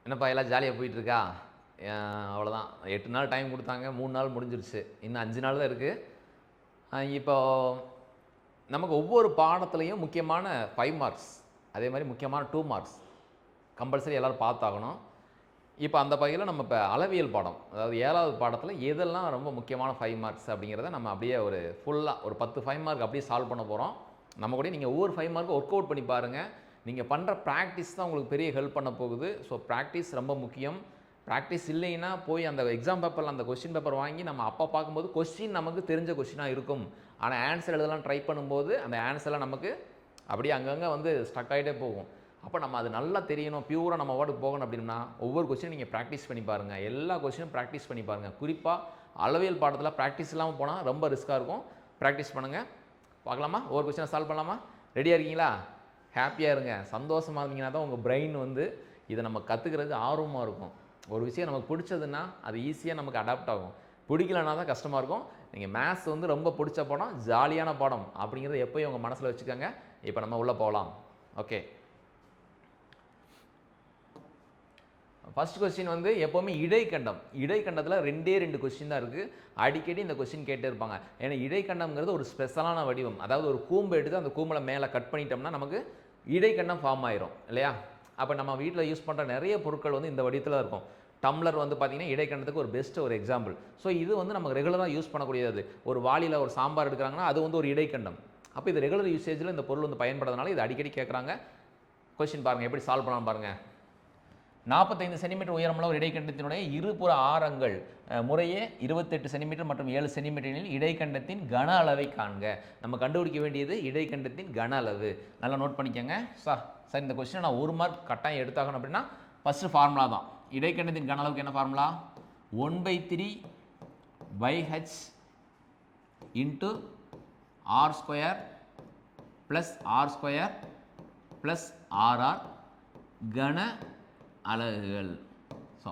என்னப்பா எல்லாம் ஜாலியாக போயிட்டுருக்கா? அவ்வளோதான். 8 நாள் டைம் கொடுத்தாங்க, 3 நாள் முடிஞ்சிருச்சு. இன்னும் 5 நாள் தான் இருக்குது. இப்போ நமக்கு ஒவ்வொரு பாடத்துலையும் முக்கியமான 5 மார்க்ஸ், அதே மாதிரி முக்கியமான 2 மார்க்ஸ் கம்பல்சரி எல்லோரும் பார்த்தாகணும். இப்போ அந்த வகையில் நம்ம இப்போ அளவியல் பாடம், அதாவது 7வது பாடத்தில் எதெல்லாம் ரொம்ப முக்கியமான 5 மார்க்ஸ் அப்படிங்கிறத நம்ம அப்படியே ஒரு ஃபுல்லாக ஒரு 10 5 மார்க் அப்படியே சால்வ் பண்ண போகிறோம். நம்ம கூட நீங்கள் ஒவ்வொரு 5 மார்க்கும் ஒர்க் அவுட் பண்ணி பாருங்கள். நீங்கள் பண்ணுற ப்ராக்டிஸ் தான் உங்களுக்கு பெரிய ஹெல்ப் பண்ண போகுது. ஸோ ப்ராக்டிஸ் ரொம்ப முக்கியம். ப்ராக்டிஸ் இல்லைன்னா போய் அந்த எக்ஸாம் பேப்பரில் அந்த கொஸ்டின் பேப்பர் வாங்கி நம்ம அப்போ பார்க்கும்போது கொஸ்டின் நமக்கு தெரிஞ்ச கொஸ்டினாக இருக்கும். ஆனால் ஆன்சர் எழுதலாம் ட்ரை பண்ணும்போது அந்த ஆன்சர்லாம் நமக்கு அப்படியே அங்கங்கே வந்து ஸ்டக் ஆகிட்டே போகும். அப்போ நம்ம அது நல்லா தெரியணும், பியூராக நம்ம வார்டுக்கு போகணும் அப்படின்னா ஒவ்வொரு கொஸ்டினும் நீங்கள் ப்ராக்டிஸ் பண்ணி பாருங்கள். எல்லா கொஸ்டினும் ப்ராக்டிஸ் பண்ணி பாருங்கள். குறிப்பாக அளவியல் பாடத்தில் ப்ராக்டிஸ் இல்லாமல் போனால் ரொம்ப ரிஸ்க்காக இருக்கும். ப்ராக்டிஸ் பண்ணுங்கள். பார்க்கலாமா? ஒவ்வொரு கொஸ்டினை சால்வ் பண்ணலாமா? ரெடியாக இருக்கீங்களா? ஹாப்பியாக இருங்க. சந்தோஷமாக இருந்தீங்கன்னா தான் உங்கள் பிரெயின் வந்து இதை நம்ம கற்றுக்கிறது ஆர்வமாக இருக்கும். ஒரு விஷயம் நமக்கு பிடிச்சதுன்னா அது ஈஸியாக நமக்கு அடாப்ட் ஆகும். பிடிக்கலனா தான் கஷ்டமாக இருக்கும். நீங்கள் மேத்ஸ் வந்து ரொம்ப பிடிச்ச பாடம், ஜாலியான பாடம் அப்படிங்கிறத எப்போயும் உங்கள் மனசில் வச்சுக்கோங்க. இப்போ நம்ம உள்ளே போகலாம். ஓகே, ஃபர்ஸ்ட் கொஸ்டின் வந்து எப்போவுமே இடைக்கண்டம். இடைக்கண்டத்தில் 2 கொஸ்டின் தான் இருக்குது. அடிக்கடி இந்த கொஸ்டின் கேட்டே இருப்பாங்க. ஏன்னா இடைக்கண்டம்ங்கிறது ஒரு ஸ்பெஷலான வடிவம். அதாவது ஒரு கூம்பு எடுத்து அந்த கூம்பில் மேலே கட் பண்ணிட்டோம்னா நமக்கு இடைக்கண்டம் ஃபார்ம் ஆயிரும் இல்லையா? அப்போ நம்ம வீட்டில் யூஸ் பண்ணுற நிறைய பொருட்கள் வந்து இந்த வடிவத்தில் இருக்கும். டம்ளர் வந்து பார்த்திங்கன்னா இடைக்கண்டத்துக்கு ஒரு பெஸ்ட் ஒரு எக்ஸாம்பிள். ஸோ இது வந்து நமக்கு ரெகுலராக யூஸ் பண்ணக்கூடியது. ஒரு வாளியில் ஒரு சாம்பார் எடுக்கிறாங்கன்னா அது வந்து ஒரு இடைக்கண்டம். அப்போ இது ரெகுலர் யூசேஜில் இந்த பொருள் வந்து பயன்படுறதுனால இது அடிக்கடி கேட்குறாங்க. கொஸ்டின் பாருங்கள், எப்படி சால்வ் பண்ணலாம் பாருங்கள். 45 சென்டிமீட்டர் உயரமுள்ள ஒரு இடைக்கண்டத்தினுடைய இருபுற ஆரங்கள் முறையே 28 சென்டிமீட்டர் மற்றும் 7 சென்டிமீட்டரில் இடைக்கண்டத்தின் கன அளவை காண்க. நம்ம கண்டுபிடிக்க வேண்டியது இடைக்கண்டத்தின் கன அளவு. நல்லா நோட் பண்ணிக்கோங்க. சார் இந்த கொஸ்டினை நான் 1 மார்க் கட்டாயம் எடுத்தாகணும் அப்படின்னா ஃபஸ்ட்டு ஃபார்முலா தான். இடைக்கண்டத்தின் கன அளவுக்கு என்ன formula? 1/3/h into r² plus r² plus rr கன அலகுகள். ஸோ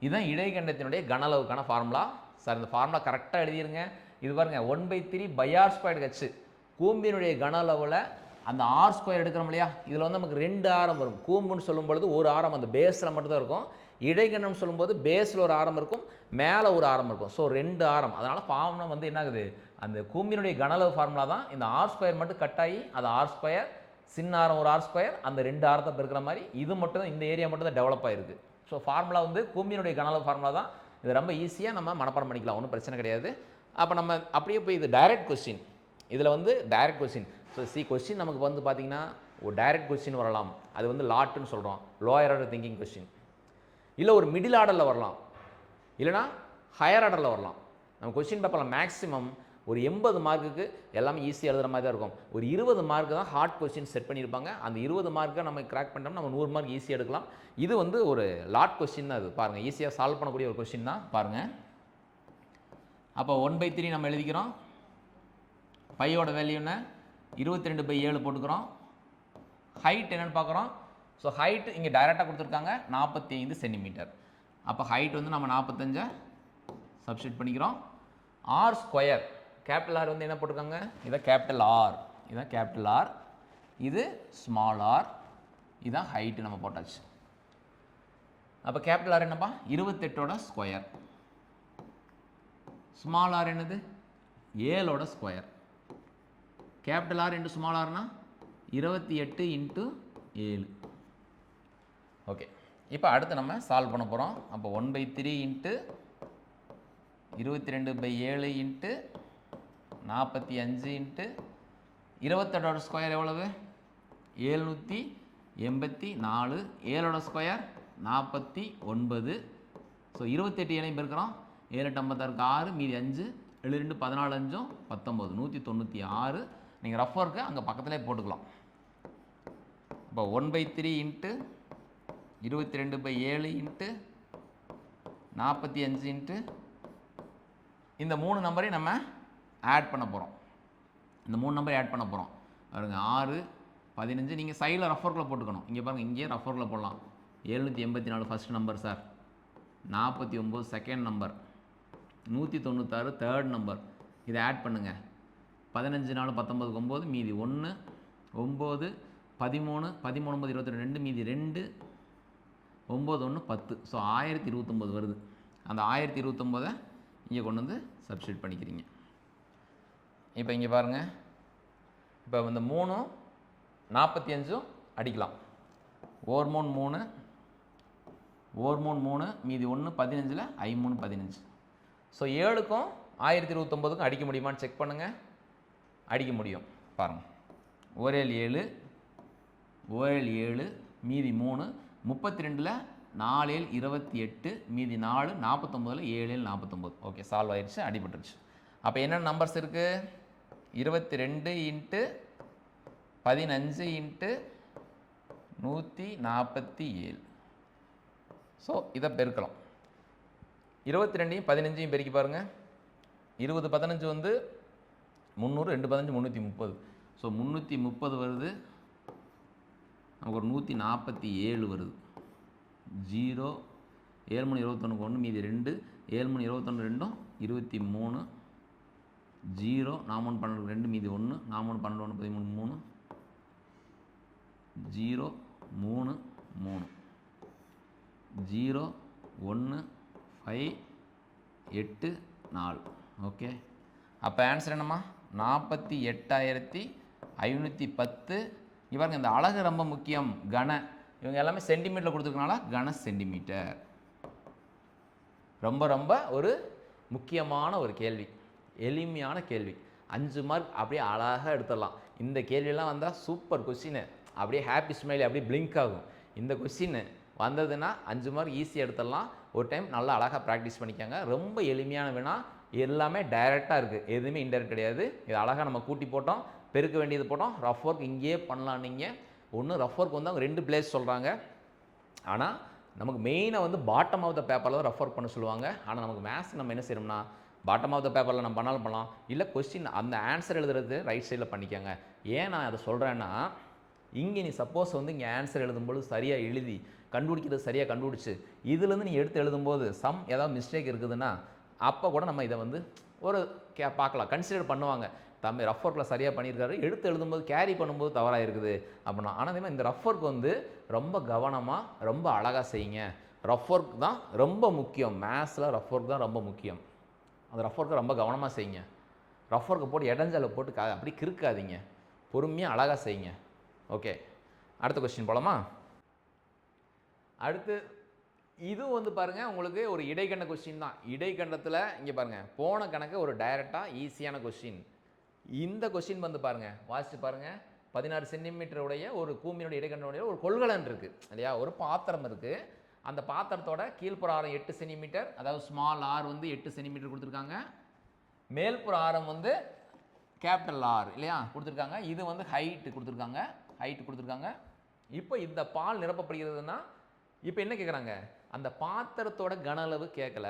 இதுதான் இடைக்கண்டத்தினுடைய கன அளவுக்கான ஃபார்முலா. சார் இந்த ஃபார்முலா கரெக்டாக எழுதிருங்க. இது பாருங்கள், 1/3/r²h கூம்பினுடைய கன அளவில் அந்த r² எடுக்கிறோம் இல்லையா? இதில் வந்து நமக்கு 2 ஆரம் வரும். கூம்புன்னு சொல்லும் பொழுது ஒரு ஆரம் அந்த பேஸில் மட்டும்தான் இருக்கும். இடைக்கண்டம் சொல்லும்போது பேஸில் ஒரு ஆரம் இருக்கும், மேலே ஒரு ஆரம் இருக்கும். ஸோ 2 ஆரம். அதனால் ஃபார்முலா வந்து என்ன ஆகுது? அந்த கூம்பினுடைய கன அளவு ஃபார்முலா தான். இந்த r² மட்டும் கட் ஆகி அது r², சின்ன ஆரம் ஒரு r², அந்த 2 ஆரத்தை பெருக்கிற மாதிரி இது மட்டும் தான், இந்த ஏரியா மட்டும் தான் டெவலப் ஆகிருக்கு. ஸோ ஃபார்முலா வந்து கூம்பினுடைய கன அளவு ஃபார்முலா தான். இது ரொம்ப ஈஸியாக நம்ம மனப்பாடம் பண்ணிக்கலாம், ஒன்றும் பிரச்சனை கிடையாது. அப்போ நம்ம அப்படியே போய் இது டைரக்ட் கொஸ்டின். இதில் வந்து டைரக்ட் கொஸ்டின். ஸோ கொஸ்டின் நமக்கு வந்து பார்த்திங்கன்னா ஒரு டைரக்ட் கொஸ்டின் வரலாம். அது வந்து லாட்டுன்னு சொல்கிறோம், லோயர் ஆர்டர் திங்கிங் கொஸ்டின். இல்லை ஒரு மிடில் ஆர்டரில் வரலாம், இல்லைனா ஹையர் ஆர்டரில் வரலாம். நம்ம கொஸ்டின் பேப்பரில் மேக்ஸிமம் ஒரு 80 மார்க்குக்கு எல்லாமே ஈஸியாக எழுதுகிற மாதிரி தான் இருக்கும். ஒரு 20 மார்க்கு தான் ஹார்ட் கொஸ்டின் செட் பண்ணியிருப்பாங்க. அந்த 20 மார்க்கை நம்ம கிராக் பண்ணிட்டோம்னா நம்ம 100 மார்க் ஈஸியாக எடுக்கலாம். இது வந்து ஒரு லாட் கொஸ்டின் தான். அது பாருங்கள், ஈஸியாக சால்வ் பண்ணக்கூடிய ஒரு கொஸ்டின் தான். பாருங்கள், அப்போ 1/3 நம்ம எழுதிக்கிறோம். பையோட வேல்யூன்னு 22/7 போட்டுக்கிறோம். ஹைட் என்னென்னு பார்க்குறோம். ஸோ ஹைட் இங்கே டைரெக்டாக கொடுத்துருக்காங்க 45 சென்டிமீட்டர். அப்போ ஹைட் வந்து நம்ம 45 சப்ஸ்டியூட் பண்ணிக்கிறோம். r², கேபிட்டல் ஆர் வந்து என்ன போட்டிருக்காங்க? இதான் கேபிட்டல் ஆர், இதுதான் கேபிட்டல் ஆர், இது ஸ்மால் ஆர், இதுதான் ஹைட்டு நம்ம போட்டாச்சு. அப்போ கேபிட்டல் ஆர் என்னப்பா? 28ஓட ஸ்கொயர். ஸ்மால் ஆர் என்னது? 7ஓட square. Capital R into small ஆர்னா 28 இன்ட்டு 7. ஓகே, இப்போ அடுத்து நம்ம சால்வ் பண்ண போகிறோம். அப்போ 1/3 இன்ட்டு 22/7 இன்ட்டு 45 இன்ட்டு 28ஓட ஸ்கொயர் எவ்வளவு? 784. 7ஓட ஸ்கொயர் 49. ஸோ 28 இணைப்பு இருக்கிறோம். 7 8 56, 6 மீதி 5, 7 2 14 5 19, 196. நீங்கள் ரஃப் ஒர்க்கு அங்கே பக்கத்துலேயே போட்டுக்கலாம். இப்போ 1/3 இன்ட்டு 22/7 இன்ட்டு 45 இன்ட்டு இந்த 3 நம்பரையும் நம்ம ஆட் பண்ண போகிறோம். இந்த 3 நம்பரை ஆட் பண்ண போகிறோம். பாருங்க, 6 15. நீங்கள் சைடில் ரஃப் ஒர்க்கில் போட்டுக்கணும். இங்கே பாருங்கள், இங்கேயே ரஃப் ஒர்க்கில் போடலாம். 784 first number sir, 49 second number, 196 third number. இதை ஆட் பண்ணுங்கள். 15 4 19 9 மீதி 1 9 13 13 22 மீதி 2 9 1 10. ஸோ 1029 வருது. அந்த 1029 இங்கே கொண்டு வந்து சப்ஸ்டியூட் பண்ணிக்கிறீங்க. இப்போ இங்கே பாருங்கள், இப்போ இந்த 3 45 அடிக்கலாம். ஓர் 3 3, ஓர் 3 3, மீதி 1 15ல் ஐ 3 15. ஸோ 7க்கும் 1029க்கும் அடிக்க முடியுமான்னு செக் பண்ணுங்கள். அடிக்க முடியும். பாருங்கள், ஓரேல் 7, ஓரேல் 7, மீதி 3, 32ல் 4 7 28, மீதி 4 49ல் 7 7 49. ஓகே, சால்வ் ஆயிடுச்சு, அடிபட்டுருச்சு. அப்போ என்னென்ன நம்பர்ஸ் இருக்குது? 22 இன்ட்டு 15 இன்ட்டு 147. ஸோ இதை பெருக்கலாம். 22ஐயும் 15ஐயும் பெருக்கி பாருங்கள். 20 15 வந்து 300, 2 15 330. ஸோ 330 வருது. நமக்கு ஒரு 147 வருது. 0 7 3 21 1, மீதி 2, 7 3 21 2 23, 0 4 3 12 2, மீதி 1, 4 3 12 1 13 3, 0 3 3, 0 1 5 8 4. ஓகே, அப்போ ஆன்சர் என்னம்மா? 48,510. இங்கே பாருங்க, இந்த அலகு ரொம்ப முக்கியம். கன, இவங்க எல்லாமே சென்டிமீட்டரில் கொடுத்துருக்கனால கன சென்டிமீட்டர். ரொம்ப ரொம்ப ஒரு முக்கியமான ஒரு கேள்வி, எளிமையான கேள்வி. 5 மார்க் அப்படியே அழகாக எடுத்துடலாம். இந்த கேள்வியெல்லாம் வந்தால் சூப்பர் கொஸ்டின், அப்படியே ஹாப்பி ஸ்மைல் அப்படியே பிளிங்க் ஆகும். இந்த கொஸ்டின் வந்ததுன்னா 5 மார்க் ஈஸியாக எடுத்துடலாம். ஒரு டைம் நல்லா அழகாக ப்ராக்டிஸ் பண்ணிக்காங்க. ரொம்ப எளிமையான வினா, எல்லாமே டைரெக்டாக இருக்குது, எதுவுமே இன்டைரக்ட் கிடையாது. இது அழகாக நம்ம கூட்டி போட்டோம், பெருக்க வேண்டியது போட்டோம். ரஃப் ஒர்க் இங்கேயே பண்ணலாம். நீங்கள் ஒன்று ரஃப் ஒர்க் வந்து அவங்க 2 பிளேஸ் சொல்கிறாங்க. ஆனால் நமக்கு மெயினாக வந்து பாட்டம் ஆஃப் த பேப்பரில் தான் ரஃப் ஒர்க் பண்ண சொல்லுவாங்க. ஆனால் நமக்கு மேத்ஸ் நம்ம என்ன செய்யணும்னா பாட்டம் ஆஃப் த பேப்பரில் நம்ம பண்ணாலும் பண்ணலாம், இல்லை கொஸ்டின் அந்த ஆன்சர் எழுதுறது ரைட் சைடில் பண்ணிக்கோங்க. ஏன் நான் அதை சொல்கிறேன்னா, இங்கே நீ சப்போஸ் வந்து இங்கே ஆன்சர் எழுதும்போது சரியாக எழுதி கண்டுபிடிக்கிறது சரியாக கண்டுபிடிச்சி இதுலேருந்து நீ எடுத்து எழுதும்போது சம் ஏதாவது மிஸ்டேக் இருக்குதுன்னா அப்போ கூட நம்ம இதை வந்து ஒரு பார்க்கலாம், கன்சிடர் பண்ணுவாங்க. தம்பி ரஃப் ஒர்க்கில் சரியாக பண்ணியிருக்காரு, எடுத்து எழுதும்போது கேரி பண்ணும்போது தவறாக இருக்குது அப்படின்னா. ஆனால் அதே மாதிரி இந்த ரஃப் ஒர்க் வந்து ரொம்ப கவனமாக ரொம்ப அழகாக செய்யுங்க. ரஃப் ஒர்க் தான் ரொம்ப முக்கியம். மேத்ஸில் ரஃப் ஒர்க் தான் ரொம்ப முக்கியம். அந்த ரஃப் ஒர்க்கை ரொம்ப கவனமாக செய்யுங்க. ரஃப் ஒர்க்கை போட்டு இடைஞ்சலை போட்டு அப்படி கிறுக்காதீங்க, பொறுமையாக அழகாக செய்யுங்க. ஓகே, அடுத்த கொஸ்டின் போலாமா? அடுத்து இது வந்து பாருங்கள், உங்களுக்கு ஒரு இடைக்கண்ட கொஸ்டின் தான். இடைக்கண்டத்தில் இங்கே பாருங்கள், போன கணக்கு ஒரு டைரெக்டாக ஈஸியான கொஸ்டின். இந்த கொஸ்டின் வந்து பாருங்கள், வாசித்து பாருங்கள். 16 சென்டிமீட்டருடைய ஒரு கூம்பினுடைய இடைக்கண்டனுடைய ஒரு கொள்கலன் இருக்குது இல்லையா, ஒரு பாத்திரம் இருக்குது. அந்த பாத்திரத்தோட கீழ்ப்புற ஆரம் 8 சென்டிமீட்டர், அதாவது ஸ்மால் ஆர் வந்து 8 சென்டிமீட்டர் கொடுத்துருக்காங்க. மேல்புற ஆரம் வந்து கேபிட்டல் ஆர் இல்லையா கொடுத்துருக்காங்க. இது வந்து ஹைட்டு கொடுத்துருக்காங்க, ஹைட்டு கொடுத்துருக்காங்க. இப்போ இந்த பால் நிரப்பப்படுகிறதுனா இப்போ என்ன கேட்குறாங்க, அந்த பாத்திரத்தோட கன அளவு கேட்கல,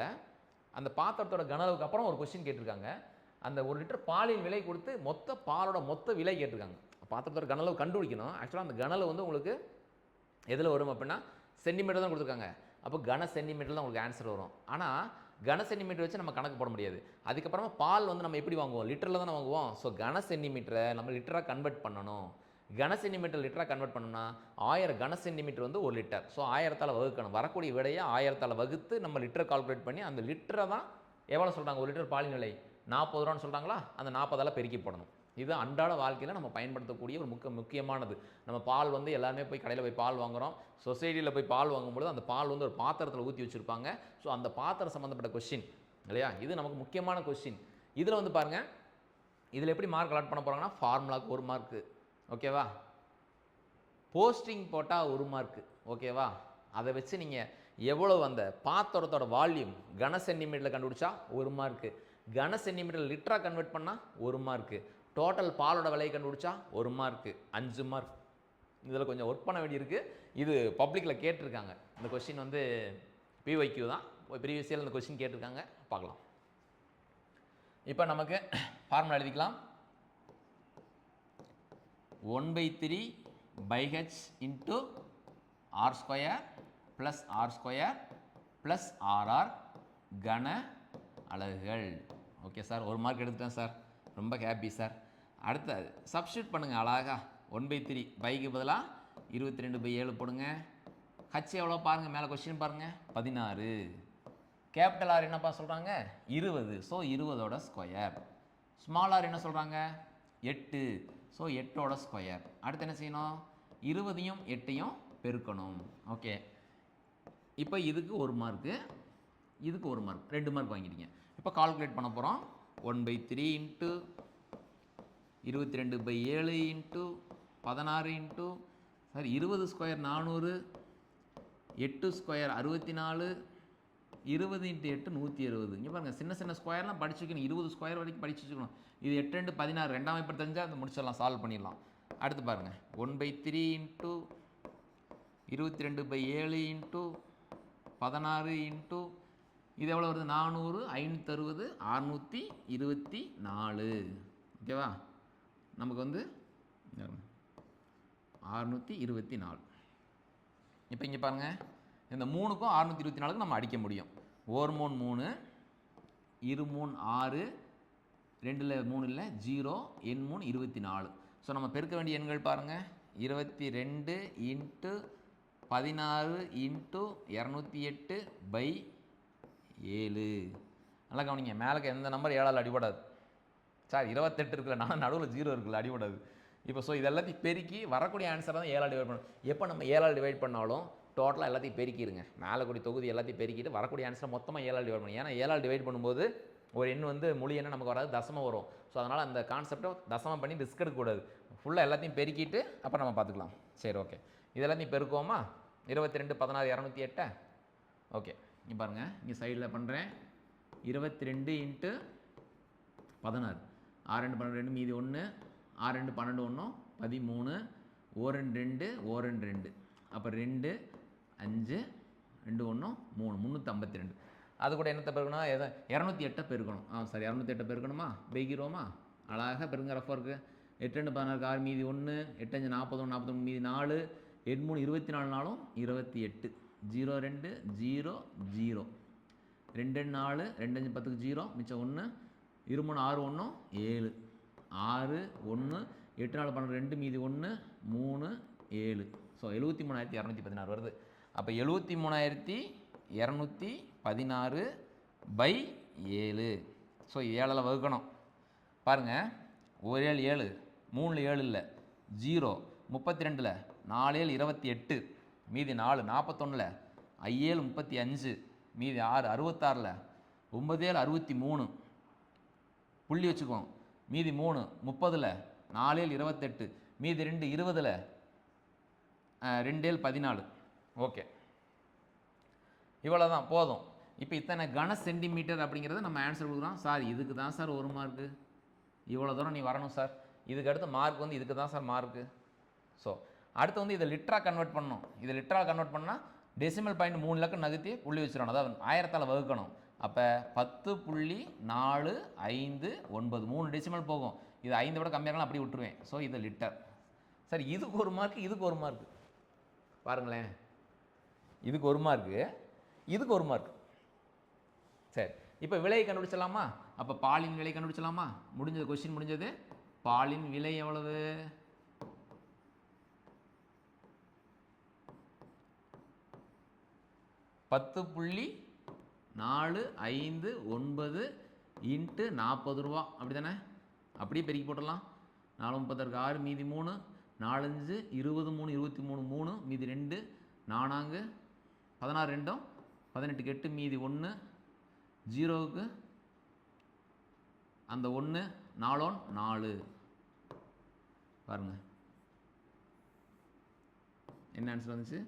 அந்த பாத்திரத்தோட கன அளவுக்கு அப்புறம் ஒரு கொஸ்டின் கேட்டிருக்காங்க. அந்த 1 லிட்டர் பாலின் விலை கொடுத்து மொத்த பாலோட மொத்த விலை கேட்டிருக்காங்க. பாத்திரத்தோட கன அளவு கண்டுபிடிக்கணும். ஆக்சுவலாக அந்த கன அளவு வந்து உங்களுக்கு எதில் வரும் அப்படின்னா சென்டிமீட்டர் தான் கொடுத்துருக்காங்க. அப்போ கன சென்டிமீட்டர் தான் உங்களுக்கு ஆன்சர் வரும். ஆனால் கன சென்டிமீட்டர் வச்சு நம்ம கணக்கு போட முடியாது. அதுக்கப்புறமா பால் வந்து நம்ம எப்படி வாங்குவோம், லிட்டரில் தானே வாங்குவோம். ஸோ கன சென்டிமீட்டரை நம்ம லிட்டராக கன்வெர்ட் பண்ணணும். கன சென்டிமீட்டர் லிட்டராக கன்வெர்ட் பண்ணணும்னா 1000 கன சென்டிமீட்டர் வந்து 1 லிட்டர். ஸோ 1000ஆல் வகுக்கணும். வரக்கூடிய விடையை 1000ஆல் வகுத்து நம்ம லிட்டர் கால்குலேட் பண்ணி அந்த லிட்டரை தான் எவ்வளோ சொல்கிறாங்க, 1 லிட்டர் பாலின் விலை 40 ரூபான்னு சொல்கிறாங்களா, அந்த 40ஆல் பெருக்கி போடணும். இது அன்றாட வாழ்க்கையில் நம்ம பயன்படுத்தக்கூடிய ஒரு முக்கியமானது. நம்ம பால் வந்து எல்லாருமே போய் கடையில் போய் பால் வாங்குகிறோம். சொசைட்டியில் போய் பால் வாங்கும்போது அந்த பால் வந்து ஒரு பாத்திரத்தில் ஊற்றி வச்சுருப்பாங்க. ஸோ அந்த பாத்திரம் சம்மந்தப்பட்ட கொஸ்டின் இல்லையா, இது நமக்கு முக்கியமான கொஸ்டின். இதில் வந்து பாருங்கள், இதில் எப்படி மார்க் அலாட் பண்ண போகிறாங்கன்னா ஃபார்முலாவுக்கு 1 மார்க்கு, ஓகேவா. போஸ்டிங் போட்டால் 1 மார்க்கு, ஓகேவா. அதை வச்சு நீங்கள் எவ்வளோ அந்த பாத்திரத்தோட வால்யூம் கன சென்டிமீட்டரில் கண்டுபிடிச்சா 1 மார்க்கு, கன சென்டிமீட்டர் லிட்டராக கன்வெர்ட் பண்ணால் 1 மார்க்கு, டோட்டல் பாலோட விலையை கண்டுபிடிச்சா 1 மார்க்கு, 5 மார்க். இதில் கொஞ்சம் ஒர்க் பண்ண வேண்டியிருக்கு. இது பப்ளிக்கில் கேட்டிருக்காங்க. இந்த கொஸ்டின் வந்து பிஒய்க்யூ தான், ப்ரீவியஸ் இயர் இந்த கொஸ்டின் கேட்டிருக்காங்க, பார்க்கலாம். இப்போ நமக்கு ஃபார்முலா எழுதிக்கலாம். 1/3/h into r square plus r square plus r r கன அலகுகள். ஓகே சார், 1 மார்க் எடுத்துட்டேன் சார், ரொம்ப ஹாப்பி சார். அடுத்த சப்ஸ்டியூட் பண்ணுங்கள் அழகா. 1/3 பைக்கு பதிலாக 22/7 போடுங்க, ஹச் எவ்வளோ பாருங்கள், மேலே கொஸ்டின் பாருங்கள் 16. கேபிட்டல் ஆர் என்னப்பா சொல்கிறாங்க 20, ஸோ 20ஓட ஸ்கொயர். ஸ்மால் ஆர் என்ன சொல்கிறாங்க 8, ஸோ 8ஓட ஸ்கொயர். அடுத்து என்ன செய்யணும் 20ஐயும் 8ஐயும் பெருக்கணும். ஓகே, இப்போ இதுக்கு 1 மார்க்கு, இதுக்கு 1 மார்க், 2 மார்க் வாங்கிட்டீங்க. இப்போ கால்குலேட் பண்ண போகிறோம். 1/3 into 22/7 into 16 into sir 20 square 400, 8 square 64, 20 × 8 160. இங்கே பாருங்கள், சின்ன சின்ன ஸ்கொயர்லாம் படிச்சுக்கணும். 20 ஸ்கொயர் வரைக்கும் படிச்சு வச்சுக்கணும். இது 8 2 16, ரெண்டாம் வாய்ப்பு தெரிஞ்சால் அதை முடிச்சிடலாம், சால்வ் பண்ணிடலாம். அடுத்து பாருங்கள் 1/3 இன்ட்டு 22/7 இன்ட்டு 16 இன்ட்டு இது எவ்வளோ வருது 400, 560, 624. ஓகேவா, நமக்கு வந்து 624. இப்போ இங்கே பாருங்கள், இந்த 3க்கும் 624க்கும் நம்ம அடிக்க முடியும். 1 3 3, 2 3 6, 2 3 இல்லை 0, எண் 3 24. ஸோ நம்ம பெருக்க வேண்டிய எண்கள் பாருங்கள், 22 இன்ட்டு 16 இன்ட்டு 208/7. நல்லா கவனிங்க, மேலே எந்த நம்பர் 7ஆல் அடிபடாது. சார் 28 இருக்குல்ல, நான் நடுவில் 0 இருக்குல்ல, அடிபடாது. இப்போ ஸோ இது எல்லாத்தையும் பெருக்கி வரக்கூடிய ஆன்சரை தான் 7ஆல் டிவைட் பண்ணணும். எப்போ நம்ம 7ஆல் டிவைட் பண்ணாலும் டோட்டலாக எல்லாத்தையும் பெருக்கிடுங்க. மேலே கூடிய தொகுதி எல்லாத்தையும் பெருக்கிட்டு வரக்கூடிய ஆன்சரை மொத்தமாக 7ஆல் டிவைட் பண்ணணும். ஏன்னா 7ஆல் டிவைட் பண்ணும்போது ஒரு எண் வந்து முழு எண்ணை நமக்கு வராது, தசமம் வரும். ஸோ அதனால் அந்த கான்செப்டை தசமம் பண்ணி ரிஸ்க் எடுக்கக்கூடாது. ஃபுல்லாக எல்லாத்தையும் பெருக்கிட்டு அப்புறம் நம்ம பார்த்துக்கலாம். சரி, ஓகே, இது எல்லாத்தையும் பெருக்குவோமா? 22 16 208. ஓகே, இங்கே பாருங்கள், இங்கே சைடில் பண்ணுறேன். 22 இன்ட்டு 16, 6 2 12, மீதி 1, 6 2 12 1 13, 1 2 1 2, அப்போ 2 5 2 1 3 352. அது கூட என்னத்தை பெருக்கணும்? 208 பெருக்கணும். சரி, 208 பெருக்கணுமா? பெருக்கிடுவோமா? அழகாக பெருங்க, ரஃபாக இருக்குது. 8 2 16, 6 மீதி 1, 8 5 41 41, மீதி 4, 8 3 24 நாளும் 28, 0 2 0 0, 2 4 2 5 10க்கு 0, மிச்சம் 1, 2 3 6 1 7, 6 1 8 4 12 2, மீதி 1 3 7. ஸோ 73,216 வருது. அப்போ 73,216/7. ஸோ 7ஆல் வகுக்கணும். பாருங்கள், 1 7 7, 3 7 இல்லை 0, 32, 4 7 28, மீதி 4 41, 5 7 35, மீதி 6 66, 9 7 63, புள்ளி வச்சுக்குவோம். மீதி 3 30, 4 7 28, மீதி 2 20, 2 7 14. ஓகே, இவ்வளோ தான் போதும். இப்போ இத்தனை கன சென்டிமீட்டர் அப்படிங்கிறத நம்ம ஆன்சர் கொடுக்குறோம். சார் இதுக்கு தான் சார் 1 மார்க்கு, இவ்வளோ தூரம் நீ வரணும் சார், இதுக்கு அடுத்த மார்க் வந்து இதுக்கு தான் சார் மார்க்கு. ஸோ அடுத்து வந்து இதை லிட்டராக கன்வெர்ட் பண்ணணும். இதை லிட்டராக கன்வெர்ட் பண்ணால் டெசிமல் பாயிண்ட் 3 இலக்கம் நகர்த்தி புள்ளி வச்சிடணும், அதாவது 1000ஆல் வகுக்கணும். அப்போ 10.459, 3 டெசிமல் போகும். இது 5 விட கம்மியாக அப்படி விட்டுருவேன். ஸோ இது லிட்டர். சரி, இதுக்கு 1 மார்க்கு, இதுக்கு 1 மார்க்கு பாருங்களேன், இதுக்கு 1 மார்க்கு, இதுக்கு 1 மார்க். சரி, இப்போ விலையை கண்டுபிடிச்சலாமா? அப்போ பாலின் விலை கண்டுபிடிச்சலாமா? முடிஞ்சது, கொஸ்டின் முடிஞ்சது. பாலின் விலை எவ்வளவு? 10.459 இன்ட்டு 40 ரூபா, அப்படி தானே? அப்படியே பெருக்கி போட்டுடலாம். 4 36, 6, மீதி 3, 4 5 23 23, 3, மீதி 2, 4 16 2 18, 8, மீதி 1, 0க்கு அந்த 1, 4 4. பாருங்கள் என்ன ஆன்சர் வந்துச்சு?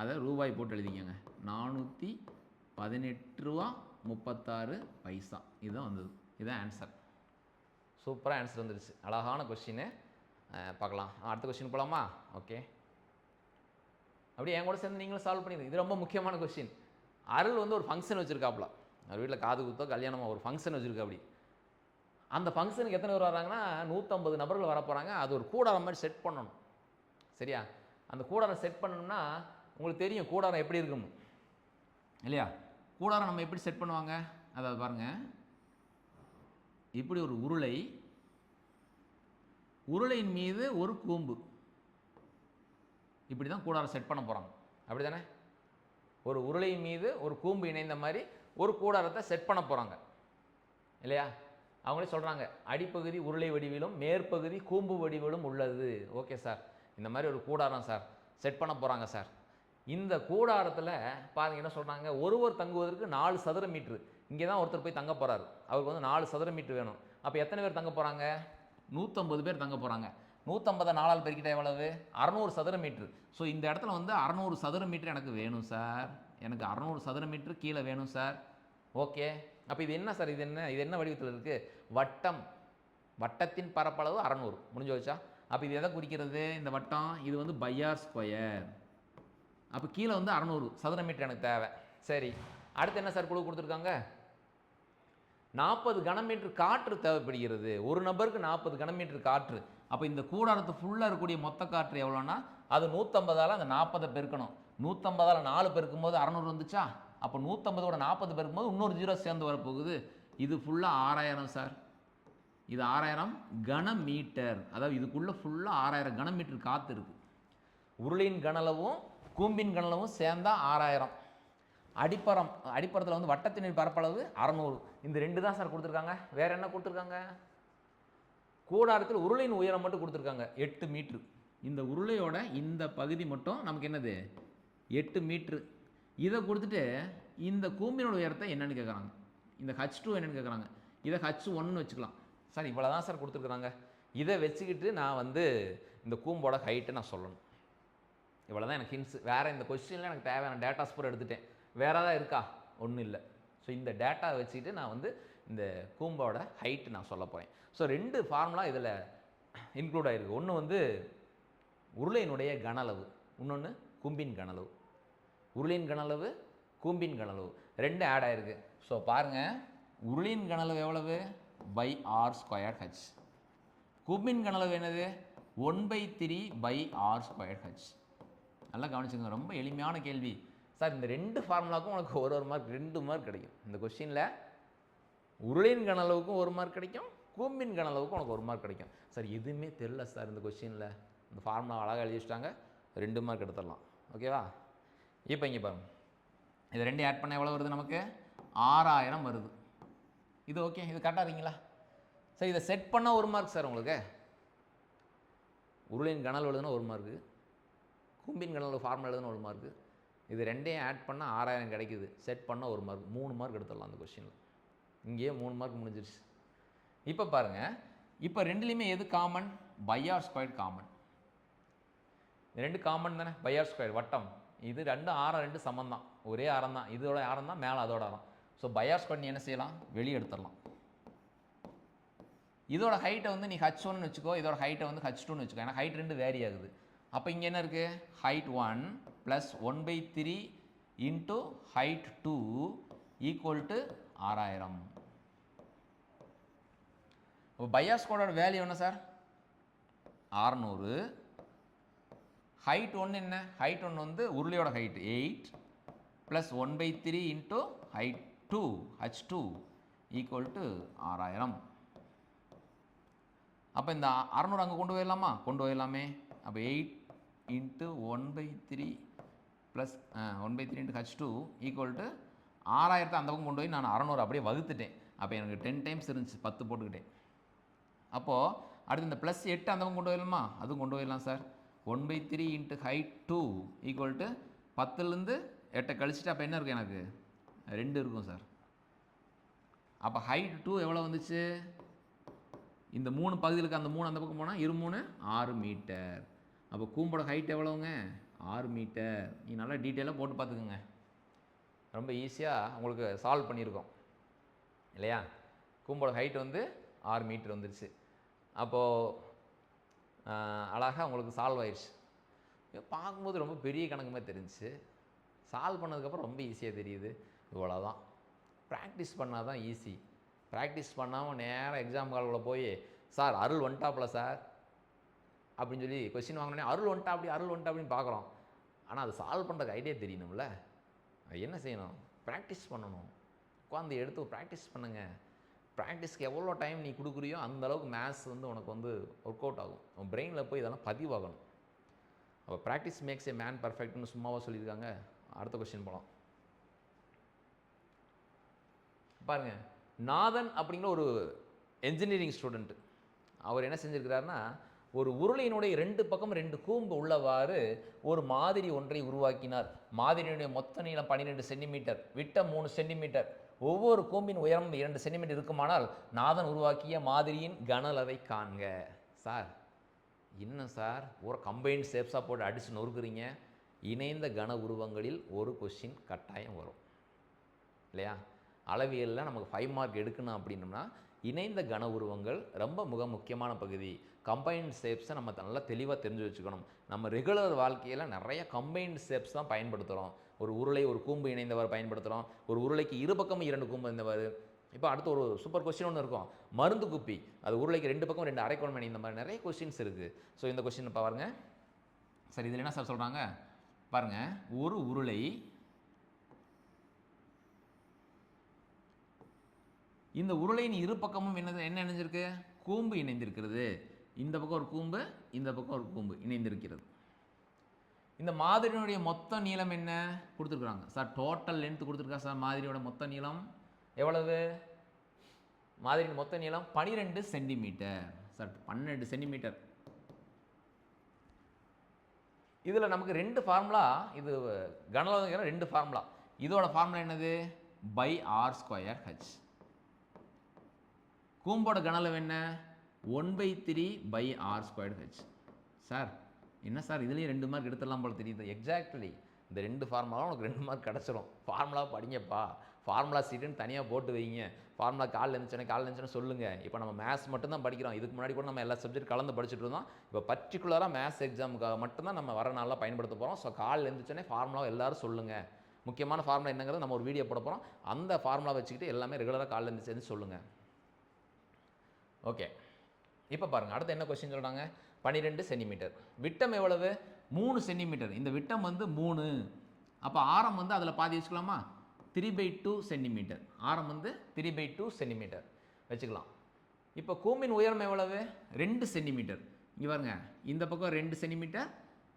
அதை ரூபாய் போட்டு எழுதிக்கங்க. 418 ரூபா 36 பைசா. இதுதான் வந்தது, இதுதான் ஆன்சர். சூப்பராக ஆன்சர் வந்துடுச்சு. அழகான கொஸ்டின்னு. பார்க்கலாம், அடுத்த கொஸ்டின் போகலாமா? ஓகே, அப்படியே என் கூட சேர்ந்து நீங்களும் சால்வ் பண்ணிடுங்க. இது ரொம்ப முக்கியமான கொஸ்டின். அருள் வந்து ஒரு ஃபங்க்ஷன் வச்சுருக்காப்புல, அவர் வீட்டில் காது குத்தோ கல்யாணமாக ஒரு ஃபங்க்ஷன் வச்சுருக்கா. அப்படி அந்த ஃபங்க்ஷனுக்கு எத்தனை பேர் வராங்கன்னா 150 நபர்கள் வர போகிறாங்க. அது ஒரு கூடாரம் மாதிரி செட் பண்ணணும். சரியா? அந்த கூடாரம் செட் பண்ணணும்னா உங்களுக்கு தெரியும் கூடாரம் எப்படி இருக்கும் இல்லையா? கூடாரம் நம்ம எப்படி செட் பண்ணுவாங்க? அதாவது பாருங்கள், இப்படி ஒரு உருளை, உருளையின் மீது ஒரு கூம்பு, இப்படி தான் கூடாரம் செட் பண்ண போகிறாங்க. அப்படி தானே? ஒரு உருளை மீது ஒரு கூம்பு இணைந்த மாதிரி ஒரு கூடாரத்தை செட் பண்ண போகிறாங்க இல்லையா? அவங்களே சொல்கிறாங்க, அடிப்பகுதி உருளை வடிவிலும் மேற்பகுதி கூம்பு வடிவிலும் உள்ளது. ஓகே சார், இந்த மாதிரி ஒரு கூடாரம் சார் செட் பண்ண போகிறாங்க சார். இந்த கூடாரத்தில் பாருங்க என்ன சொல்கிறாங்க, ஒருவர் தங்குவதற்கு 4 சதுர மீட்ரு. இங்கே தான் ஒருத்தர் போய் தங்க போகிறாரு, அவருக்கு வந்து 4 சதுர மீட்ரு வேணும். அப்போ எத்தனை பேர் தங்க போகிறாங்க? 150 பேர் தங்க போகிறாங்க. 150 4ஆல் பெருக்கிட்ட எவ்வளவு? 600 சதுர மீட்ரு. ஸோ இந்த இடத்துல வந்து 600 சதுர மீட்ரு எனக்கு வேணும் சார், எனக்கு 600 சதுர மீட்ரு கீழே வேணும் சார். ஓகே, அப்போ இது என்ன சார், இது என்ன வடிவத்தில் இருக்குது? வட்டம், வட்டத்தின் பரப்பளவு 600. முடிஞ்சு வச்சா? அப்போ இது எதை குறிக்கிறது? இந்த வட்டம் இது வந்து பையார் ஸ்கொயர். அப்போ கீழே வந்து 600 சதுர மீட்டர் எனக்கு தேவை. சரி, அடுத்து என்ன சார் குழு கொடுத்துருக்காங்க? 40 கனமீட்டர் காற்று தேவைப்படுகிறது. ஒரு நபருக்கு 40 கனமீட்டர் காற்று. அப்போ இந்த கூடாரத்து ஃபுல்லாக இருக்கக்கூடிய மொத்த காற்று எவ்வளோன்னா அது 150ஆல் அந்த 40 பெருக்கணும். 150ஆல் 4 பெருக்கும்போது 600 வந்துச்சா? அப்போ 150ஓட 40 பெருக்கும்போது இன்னொரு 0 சேர்ந்து வரப்போகுது. இது ஃபுல்லாக 6000 சார். இது 6000 கனமீட்டர். அதாவது இதுக்குள்ளே ஃபுல்லாக 6000 கனமீட்டர் காற்று இருக்குது. உருளையின் கனளவும் கூம்பின் கனளவும் சேர்ந்தா 6000. அடிப்பரத்தில் வந்து வட்டத்தின் பரப்பளவு 600. இந்த 2 தான் சார் கொடுத்துருக்காங்க. வேற என்ன கொடுத்துருக்காங்க? கூடாரத்தில் உருளையின் உயரம் மட்டும் கொடுத்துருக்காங்க 8 மீட்ரு. இந்த உருளையோட இந்த பகுதி மட்டும் நமக்கு என்னது? 8 மீட்ரு. இதை கொடுத்துட்டு இந்த கூம்பினோட உயரத்தை என்னன்னு கேட்குறாங்க. இந்த H2 என்னன்னு கேட்குறாங்க. இதை H1ன்னு வச்சுக்கலாம் சார். இவ்வளோ தான் சார் கொடுத்துருக்குறாங்க. இதை வச்சுக்கிட்டு நான் வந்து இந்த கூம்போட ஹைட்டை நான் சொல்லணும். இவ்வளோ தான் எனக்கு ஹின்ஸ். வேறு இந்த கொஸ்டினில் எனக்கு தேவையான டேட்டாஸ் பூரா எடுத்துட்டேன். வேறு ஏதாவது இருக்கா? ஒன்றும் இல்லை. ஸோ இந்த டேட்டாவை வச்சுக்கிட்டு நான் வந்து இந்த கூம்போட ஹைட்டு நான் சொல்ல போகிறேன். ஸோ 2 ஃபார்முலா இதில் இன்க்ளூட் ஆகிருக்கு. ஒன்று வந்து உருளையினுடைய கனளவு, இன்னொன்று கூம்பின் கனளவு. உருளையின் கனளவு, கூம்பின் கனளவு 2 ஆட் ஆகிருக்கு. ஸோ பாருங்கள், உருளையின் கனளவு எவ்வளவு? Pi R square h. கூம்பின் கனளவு என்னது? 1/3 ஆர் ஸ்கொயர் ஹெச். நல்லா கவனிச்சுங்க, ரொம்ப எளிமையான கேள்வி சார். இந்த 2 ஃபார்முலாவுக்கும் உனக்கு ஒரு மார்க், 2 மார்க் கிடைக்கும் இந்த கொஸ்டினில். உருளையின் கனளவுக்கும் 1 மார்க் கிடைக்கும், கூம்பின் கனளவுக்கும் உனக்கு 1 மார்க் கிடைக்கும். சார் எதுவுமே தெரியல சார் இந்த கொஸ்டினில், இந்த ஃபார்முலா அழகாக எழுதி வச்சுட்டாங்க, 2 மார்க் எடுத்துடலாம். ஓகேவா? இப்போ இங்கே பாருங்க, இது 2 ஆட் பண்ண எவ்வளோ வருது? நமக்கு 6000 வருது. இது ஓகே, இது கரெக்டாக இருக்கீங்களா? சார் இதை செட் பண்ணால் 1 மார்க் சார் உங்களுக்கு. உருளையின் கனல் எழுதுனா 1 மார்க்கு, கூம்பின் கனல் ஃபார்முலா எழுதுனா 1 மார்க்கு. இது 2ஐயும் ஆட் பண்ணால் 6000 கிடைக்குது. செட் பண்ணால் 1 மார்க், 3 மார்க் எடுத்துடலாம் அந்த கொஸ்டினில். இங்கேயே 3 மார்க் முடிஞ்சிருச்சு. இப்போ பாருங்கள், இப்போ 2லேயுமே எது common? Pi r square common. 2 common தானே? பையார் ஸ்கொயர் வட்டம். இது 2 ஆரம் 2 சமம் தான், ஒரே ஆரம் தான். இதோட ஆரம் தான், மேலே அதோட ஆரம். ஸோ பையார் ஸ்கொயர் நீ என்ன செய்யலாம்? வெளியே எடுத்துடலாம். இதோட ஹைட்டை வந்து நீ H1ன்னு வச்சுக்கோ, இதோட ஹைட்டை வந்து H2ன்னு வச்சுக்கோ. ஏன்னா ஹைட் 2 வேரி ஆகுது. அப்போ இங்கே என்ன இருக்குது? Height 1 plus 1/3 into height 2 equal to 6000. இப்போ பையார் ஸ்கொயரோட வேல்யூ என்ன சார்? 600. ஹைட் 1 என்ன? ஹைட் 1 வந்து உருளையோட height 8 plus 1/3 into height 2 H2 equal to 6000. அப்போ இந்த 600 அங்கே கொண்டு போயிடலாமா? கொண்டு போயிடலாமே. அப்போ 8 into 1/3 plus 1/3 into H2 equal to 6000 அந்த பக்கம் கொண்டு போய் நான் 600 அப்படியே வகுத்துட்டேன். அப்போ எனக்கு 10 டைம்ஸ் இருந்துச்சு, 10 போட்டுக்கிட்டேன். அப்போது அடுத்து இந்த ப்ளஸ் 8 அந்த பக்கம் கொண்டு போயிடலாமா? அதுவும் கொண்டு போயிடலாம் sir. 1/3 into height 2 equal to 10லேருந்து 8 கழிச்சிட்டு அப்போ என்ன இருக்குது? எனக்கு 2 இருக்கும் சார். அப்போ ஹைட் 2 எவ்வளோ வந்துச்சு? இந்த 3 பகுதிகளுக்கு அந்த 3 அந்த பக்கம் போனால் 2 3 6 மீட்டர். அப்போ கூம்போட ஹைட் எவ்வளோங்க? 6 மீட்டர். நீ நல்லா டீட்டெயிலாக போட்டு பார்த்துக்குங்க, ரொம்ப ஈஸியாக உங்களுக்கு சால்வ் பண்ணியிருக்கோம் இல்லையா? கூம்போட ஹைட் வந்து 6 மீட்டர் வந்துருச்சு. அப்போது அழகாக உங்களுக்கு சால்வ் ஆயிடுச்சு. பார்க்கும்போது ரொம்ப பெரிய கணக்குமே தெரிஞ்சிச்சு, சால்வ் பண்ணதுக்கப்புறம் ரொம்ப ஈஸியாக தெரியுது. இவ்வளோதான். ப்ராக்டிஸ் பண்ணால் தான் ஈஸி. ப்ராக்டிஸ் பண்ணாமல் நேராக எக்ஸாம் கால்குள்ளே போய் சார் அருள் வந்துட்டாப்புல சார் அப்படின்னு சொல்லி கொஸ்டின் வாங்கினோடனே அருள் வந்துட்டா அப்படின்னு பார்க்குறோம். ஆனால் அது சால்வ் பண்ணுறதுக்கு ஐடியா தெரியணும்ல. என்ன செய்யணும்? ப்ராக்டிஸ் பண்ணணும். உட்காந்து எடுத்து ப்ராக்டிஸ் பண்ணுங்கள். ப்ராக்டிஸ்க்கு எவ்வளோ டைம் நீ கொடுக்குறியோ அந்தளவுக்கு மேத்ஸ் வந்து உனக்கு வந்து ஒர்க் அவுட் ஆகும். உன் பிரெயினில் போய் இதெல்லாம் பதிவாகணும். அப்போ ப்ராக்டிஸ் மேக்ஸ் ஏ மேன் பர்ஃபெக்ட்னு சும்மாவாக சொல்லியிருக்காங்க. அடுத்த கொஸ்டின் போகலாம். பாருங்கள், நாதன் அப்படிங்கிற ஒரு என்ஜினியரிங் ஸ்டூடெண்ட்டு, அவர் என்ன செஞ்சுருக்கிறாருன்னா, ஒரு உருளையினுடைய 2 பக்கம் 2 கூம்பு உள்ளவாறு ஒரு மாதிரி ஒன்றை உருவாக்கினார். மாதிரியினுடைய மொத்த நீளம் 12 சென்டிமீட்டர், விட்டம் 3 சென்டிமீட்டர், ஒவ்வொரு கூம்பின் உயரம் 2 சென்டிமீட்டர் இருக்குமானால் நாதன் உருவாக்கிய மாதிரியின் கன அளவை காண்க. சார் என்ன சார் ஒரு கம்பைன்ட் ஷேப்ஸாக போட்டு அடித்து நொறுக்குறீங்க? இணைந்த கன உருவங்களில் ஒரு கொஸ்டின் கட்டாயம் வரும் இல்லையா? அளவியலில் நமக்கு 5 மார்க் எடுக்கணும் அப்படின்னம்னா இணைந்த கன உருவங்கள் ரொம்ப முக்கியமான பகுதி. கம்பைன்ட் ஷேப்ஸை நம்ம நல்லா தெளிவாக தெரிஞ்சு வச்சுக்கணும். நம்ம ரெகுலர் வாழ்க்கையில் நிறைய கம்பைன்ட் ஷேப்ஸ் தான் பயன்படுத்துகிறோம். ஒரு உருளை ஒரு கூம்பு இணைந்தவர் பயன்படுத்துகிறோம். ஒரு உருளைக்கு இரு பக்கமும் 2 கூம்பு இணைந்தவர். இப்போ அடுத்து ஒரு சூப்பர் கொஸ்டின் ஒன்று இருக்கும், மருந்து குப்பி, அது உருளைக்கு 2 பக்கம் 2 அரைக்கோணம் இணைந்த மாதிரி நிறைய கொஸ்டின்ஸ் இருக்குது. ஸோ இந்த கொஸ்டின் பாருங்க சார், இதில் என்ன சார் சொல்கிறாங்க பாருங்கள், ஒரு உருளை இந்த உருளையின் இரு பக்கமும் என்ன இணைஞ்சிருக்கு? கூம்பு இணைந்திருக்கிறது. இந்த பக்கம் ஒரு கூம்பு, இந்த பக்கம் ஒரு கூம்பு இணைந்திருக்கிறது. இந்த மாதிரியினுடைய மொத்த நீளம் என்ன கொடுத்துருக்குறாங்க சார்? டோட்டல் லென்த் கொடுத்துருக்கா சார்? மாதிரியோட மொத்த நீளம் எவ்வளவு? மாதிரியின் மொத்த நீளம் 12 சென்டிமீட்டர் சார், 12 சென்டிமீட்டர். இதில் நமக்கு 2 ஃபார்முலா, இது கனளவுங்கிற 2 ஃபார்முலா. இதோட ஃபார்முலா என்னது? Pi R square H. கூம்போட கனளவு என்ன? 1/3 pi R square H. Sir என்ன சார் இதுலேயும் 2 மார்க் எடுத்துடலாம் போல தெரியுது. எக்ஸாக்ட்லி இந்த 2 ஃபார்முலாவும் உனக்கு 2 மார்க் கிடச்சிரும். ஃபார்முலா படிங்கப்பா, ஃபார்முலா சீட்டுன்னு தனியாக போட்டு வைங்க. ஃபார்முலா காலைல இருந்துச்சுன்னா சொல்லுங்கள். இப்போ நம்ம மேத்ஸ் மட்டும்தான் படிக்கிறோம். இதுக்கு முன்னாடி கூட நம்ம எல்லா சப்ஜெக்ட் கலந்து படிச்சுட்டு இருந்தோம். இப்போ பர்டிகுலராக மேத்ஸ் எக்ஸாமுக்காக மட்டும்தான் நம்ம வர நாளில் பயன்படுத்த போகிறோம். ஸோ காலையில் இருந்துச்சுன்னே ஃபார்முலா எல்லோரும் சொல்லுங்கள். முக்கியமான ஃபார்முலா என்னங்கிறது நம்ம ஒரு வீடியோ போட போகிறோம். அந்த ஃபார்முலா வச்சுக்கிட்டு எல்லாமே ரெகுலராக காலையில் இருந்துச்சு சொல்லுங்கள். ஓகே, இப்போ பாருங்கள் அடுத்து என்ன கொஸ்டின் சொல்கிறாங்க? 12 சென்டிமீட்டர். விட்டம் எவ்வளவு? 3 சென்டிமீட்டர். இந்த விட்டம் 3. அப்போ ஆரம் அதில் பாதி வச்சுக்கலாமா? 3/2 சென்டிமீட்டர். ஆரம் 3/2 சென்டிமீட்டர் வச்சுக்கலாம். இப்போ கூம்பின் உயரம் எவ்வளவு? 2 சென்டிமீட்டர். இங்கே பாருங்க, இந்த பக்கம் 2 சென்டிமீட்டர்,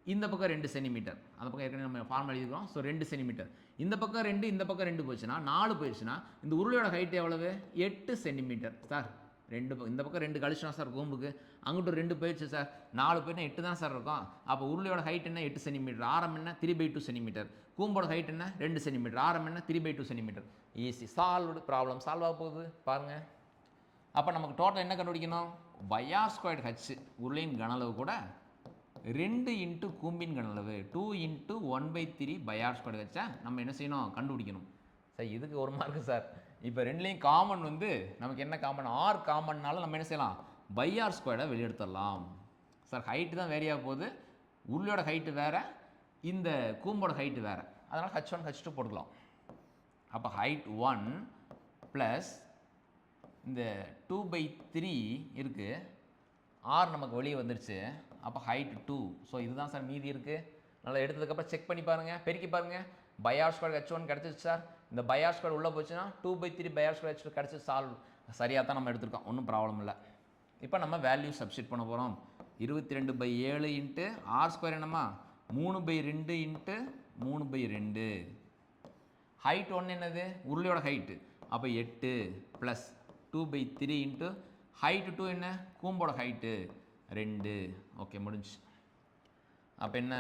இந்த பக்கம் 2 சென்டிமீட்டர். அந்த பக்கம் ஏற்கனவே நம்ம ஃபார்ம் எழுதிக்கிறோம். So 2 centimetre. இந்த பக்கம் 2, இந்த பக்கம் 2 போச்சுன்னா 4 போயிடுச்சுன்னா இந்த உருளையோட ஹைட் எவ்வளவு? 8 சென்டிமீட்டர். சார் இந்த பக்கம் 2 கழிச்சுனா சார் கூம்புக்கு, அங்கிட்ட 2 போயிடுச்சு சார், 4 போயிட்டா 8 தான் சார் இருக்கும். அப்போ உருளையோட ஹைட் என்ன? 8 சென்டிமீட்டர். ஆரம் என்ன? 3/2 சென்டிமீட்டர். கூம்போட ஹைட் என்ன? 2 சென்டிமீட்டர். ஆரம் என்ன? 3/2 centimetre. Easy, solved. Problem solve ஆக போகுது பாருங்கள். அப்போ நமக்கு டோட்டல் என்ன கண்டுபிடிக்கணும்? பை ஆர் ஸ்கொயர்ட் ஹெச், உருளையின் கனளவு கூட 2 இன்ட்டு கூம்பின் கனளவு 2 இன்ட்டு 1/3 பை ஆர் ஸ்கொயர்ட் ஹெச்சா நம்ம என்ன செய்யணும்? கண்டுபிடிக்கணும். சார் இதுக்கு 1 மார்க்கு சார். இப்போ ரெண்டுலேயும் காமன் நமக்கு என்ன காமன்? ஆர் காமன்னால நம்ம என்ன செய்யலாம்? பை ஆர் ஸ்கொயர்டை வெளியெடுத்துடலாம். சார் ஹைட்டு தான் வேரியாக போகுது, உருளையோட ஹைட்டு வேறு, இந்த கூம்போட ஹைட்டு வேறு, அதனால் H1 H2 போட்டுக்கலாம். அப்போ ஹைட் 1 ப்ளஸ் இந்த 2/3 இருக்குது, ஆர் நமக்கு வெளியே வந்துருச்சு. அப்போ ஹைட் 2. ஸோ இதுதான் சார் மீதி இருக்குது. நல்லா எடுத்ததுக்கப்புறம் செக் பண்ணி பாருங்கள், பெருக்கி பாருங்கள். பை ஆர் ஸ்கொயர் H1 கிடச்சிச்சு சார். இந்த பை ஆர் ஸ்கொயர் உள்ளே போச்சுன்னா 2/3 பை ஆர் ஸ்கொயர் H2 கிடச்சி சால்வ். சரியாக தான் நம்ம எடுத்துருக்கோம், ஒன்றும் ப்ராப்ளம் இல்லை. இப்போ நம்ம வேல்யூ சப்ஸ்டிட் பண்ண போகிறோம். 22/7 இன்ட்டு ஆர் ஸ்கொயர் என்னம்மா? 3/2 இன்ட்டு 3/2. ஹைட் 1 என்னது? உருளையோட ஹைட்டு. அப்போ 8 ப்ளஸ் 2/3 இன்ட்டு ஹைட்டு 2 என்ன? கூம்போட ஹைட்டு 2. ஓகே, முடிஞ்சு. அப்போ என்ன?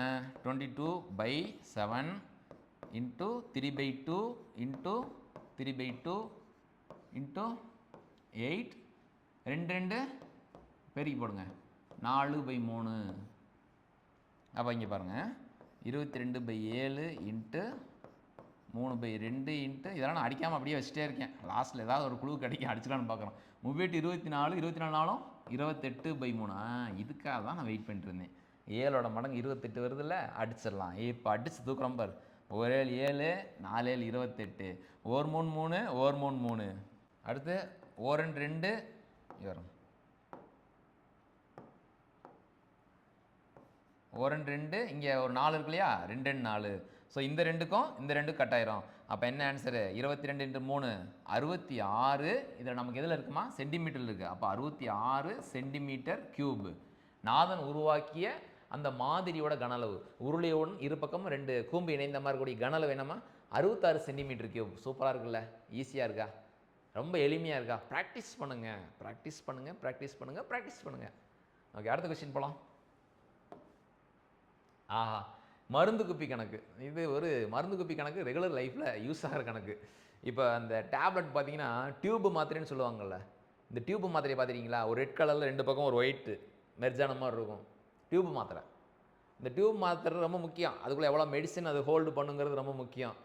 22/7 இன்ட்டு 3/2 இன்ட்டு 3/2 இன்ட்டு 8. 2 பெருக்கி போடுங்க, 4/3. அப்போ இங்கே பாருங்கள், 22/7 இன்ட்டு 3/2 இன்ட்டு இதெல்லாம் நான் அடிக்காமல் அப்படியே வச்சுட்டே இருக்கேன். லாஸ்ட்டில் ஏதாவது ஒரு குழு கிடைக்கும் அடிச்சிடலான்னு பார்க்குறோம். 3/8 24 28/3. இதுக்காக தான் நான் வெயிட் பண்ணிட்டு இருந்தேன். 7ஓட மடங்கு 28 வருதுல்ல, அடிச்சிடலாம். இப்போ அடித்து தூக்குறோம் பாரு. 1 7 4 7 28. 1 3 3 1 3 3. அடுத்து 1 2 வரும். 1 2 இங்கே ஒரு 4 இருக்கு இல்லையா? 2 4. ஸோ இந்த 2க்கும் இந்த 2 கட் ஆயிரும். அப்போ என்ன ஆன்சரு? 22 × 3 66. இதில் நமக்கு எதில் இருக்குமா? சென்டிமீட்டரில் இருக்குது. அப்போ 66 சென்டிமீட்டர் கியூப். நாதன் உருவாக்கிய அந்த மாதிரியோட கன அளவு உருளையோடு இரு பக்கமும் 2 கூம்பு இணைந்த மாதிரி கூடிய கன அளவு என்னமா 66 சென்டிமீட்டர் கியூப். சூப்பராக இருக்குல்ல, ஈஸியாக இருக்கா, ரொம்ப எளிமையாக இருக்கா? ப்ராக்டிஸ் பண்ணுங்கள், ப்ராக்டிஸ் பண்ணுங்கள், ப்ராக்டிஸ் பண்ணுங்கள், ப்ராக்டிஸ் பண்ணுங்கள். ஓகே, அடுத்த கொஸ்டின் போகலாம். ஆஹா, மருந்து குப்பி கணக்கு. இது ஒரு மருந்து குப்பி கணக்கு, ரெகுலர் லைஃப்பில் யூஸ் ஆகிற கணக்கு. இப்போ அந்த டேப்லெட் பார்த்தீங்கன்னா டியூப் மாத்திரைன்னு சொல்லுவாங்கள்ல, இந்த டியூப் மாத்திரையை பார்த்துருக்கீங்களா? ஒரு ரெட் கலரில் 2 பக்கம் ஒரு ஒயிட்டு மெர்ஜான மாதிரி இருக்கும், டியூப் மாத்திரை. இந்த டியூப் மாத்திரை ரொம்ப முக்கியம், அதுக்குள்ளே எவ்வளோ மெடிசன் அது ஹோல்டு பண்ணுங்கிறது ரொம்ப முக்கியம்.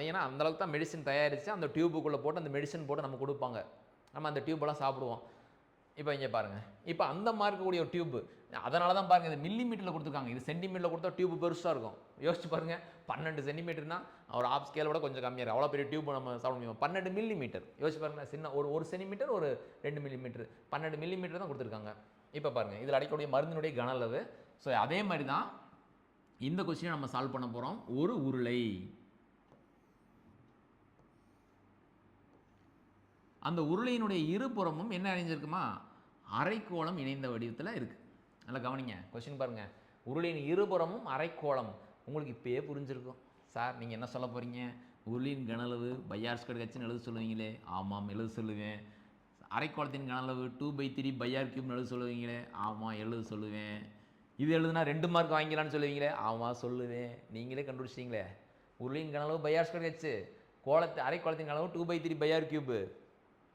ஏன்னா அந்தளவுக்கு தான் மெடிசன் தயாரித்து அந்த டியூபுக்குள்ளே போட்டு அந்த மெடிசன் போட்டு நம்ம கொடுப்பாங்க, நம்ம அந்த டியூப்பெல்லாம் சாப்பிடுவோம். இப்போ இங்கே பாருங்கள், இப்போ அந்த மாதிரி இருக்கக்கூடிய ஒரு டியூப்பு, அதனால தான் பாருங்கள் இது மில்லி மீட்டரில் கொடுத்துருக்காங்க, இது சென்டிமீட்டரில் கொடுத்தா டியூப் பெருசாக இருக்கும். யோசிச்சு பாருங்கள், 12 சென்டிமீட்டர்னா ஒரு ஆப் ஸ்கேலை விட கொஞ்சம் கம்மியாக இருக்கும், அவ்வளோ பெரிய டியூப் நம்ம சாப்பிட முடியும். 12 மில்லி மீட்டர் யோசிச்சு பாருங்கள், சின்ன ஒரு சென்டிமீட்டர் ஒரு 2 மில்லி மீட்டர், 12 மில்லி மீட்டர் தான் கொடுத்துருக்காங்க. இப்போ பாருங்கள், இதில் அடைக்கக்கூடிய மருந்தினுடைய கன அளவு. ஸோ அதே மாதிரி தான் இந்த கொஸ்டினை நம்ம சால்வ் பண்ண போகிறோம். ஒரு உருளை, அந்த உருளையினுடைய இருபுறமும் என்ன அணிஞ்சிருக்குமா, அரைக்கோளம் இணைந்த வடிவத்தில் இருக்குது. நல்லா கவனிங்க, கொஸ்டின் பாருங்கள். உருளையின் இருபுறமும் அரைக்கோளம். உங்களுக்கு இப்போயே புரிஞ்சிருக்கும், சார் நீங்கள் என்ன சொல்ல போகிறீங்க, உருளையின் கன அளவு பையார்2 ஹெச்னு எழுத சொல்லுவீங்களே. ஆமாம், எழுத சொல்லுவேன். அரைக்கோளத்தின் கன அளவு 2/3 பையார் கியூப்னு எழுத சொல்லுவீங்களே. ஆமாம், எழுத சொல்லுவேன். இது எழுதுனா 2 மார்க் வாங்கிக்கலான்னு சொல்லுவீங்களே. ஆமாம், சொல்லுவேன். நீங்களே கண்டுபிடிச்சிங்களே, உருளையின் கன அளவு பையார்2 ஹெச், அரைக்கோளத்தின் கன அளவு 2/3 பையார் கியூப்.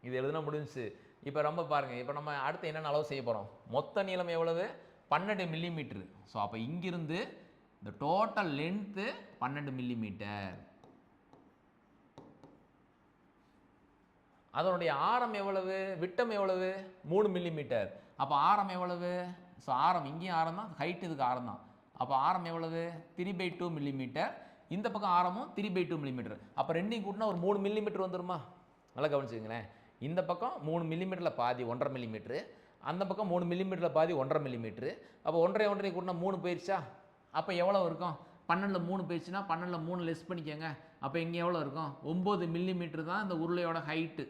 இது எழுதுனா முடிஞ்சிச்சு. இப்போ ரொம்ப பாருங்கள், இப்போ நம்ம அடுத்து என்னென்ன அளவு செய்ய போகிறோம். மொத்த நீளம் எவ்வளவு, 12 மில்லிமீட்டர். ஸோ அப்போ இங்கிருந்து இந்த டோட்டல் லென்த்து 12 மில்லிமீட்டர். அதனுடைய ஆரம் எவ்வளவு, விட்டம் எவ்வளவு, 3 மில்லிமீட்டர். அப்போ ஆரம் எவ்வளவு, ஸோ ஆரம் இங்கேயும் ஆரம் தான், ஹைட் இதுக்கு ஆரம் தான். அப்போ ஆரம் எவ்வளவு, 3/2 மில்லிமீட்டர். இந்த பக்கம் ஆரமும் 3/2 மில்லிமீட்டர். அப்போ ரெண்டையும் கூட்டினா ஒரு 3 மில்லிமீட்டர் வந்துருமா? நல்லா கவனிச்சுங்களேன், இந்த பக்கம் 3 மில்லிமீட்டரில் பாதி 1.5 மில்லிமீட்ரு, அந்த பக்கம் 3 மில்லிமீட்டரில் பாதி 1.5 மில்லிமீட்ரு. அப்போ 1.5 கூட்டினா 3 போயிடுச்சா? அப்போ எவ்வளோ இருக்கும், 12ல் 3 போயிடுச்சுன்னா 12ல் 3 லெஸ் பண்ணிக்கோங்க. அப்போ இங்கே எவ்வளோ இருக்கும், 9 மில்லிமீட்டர் தான் இந்த உருளையோட ஹைட்டு.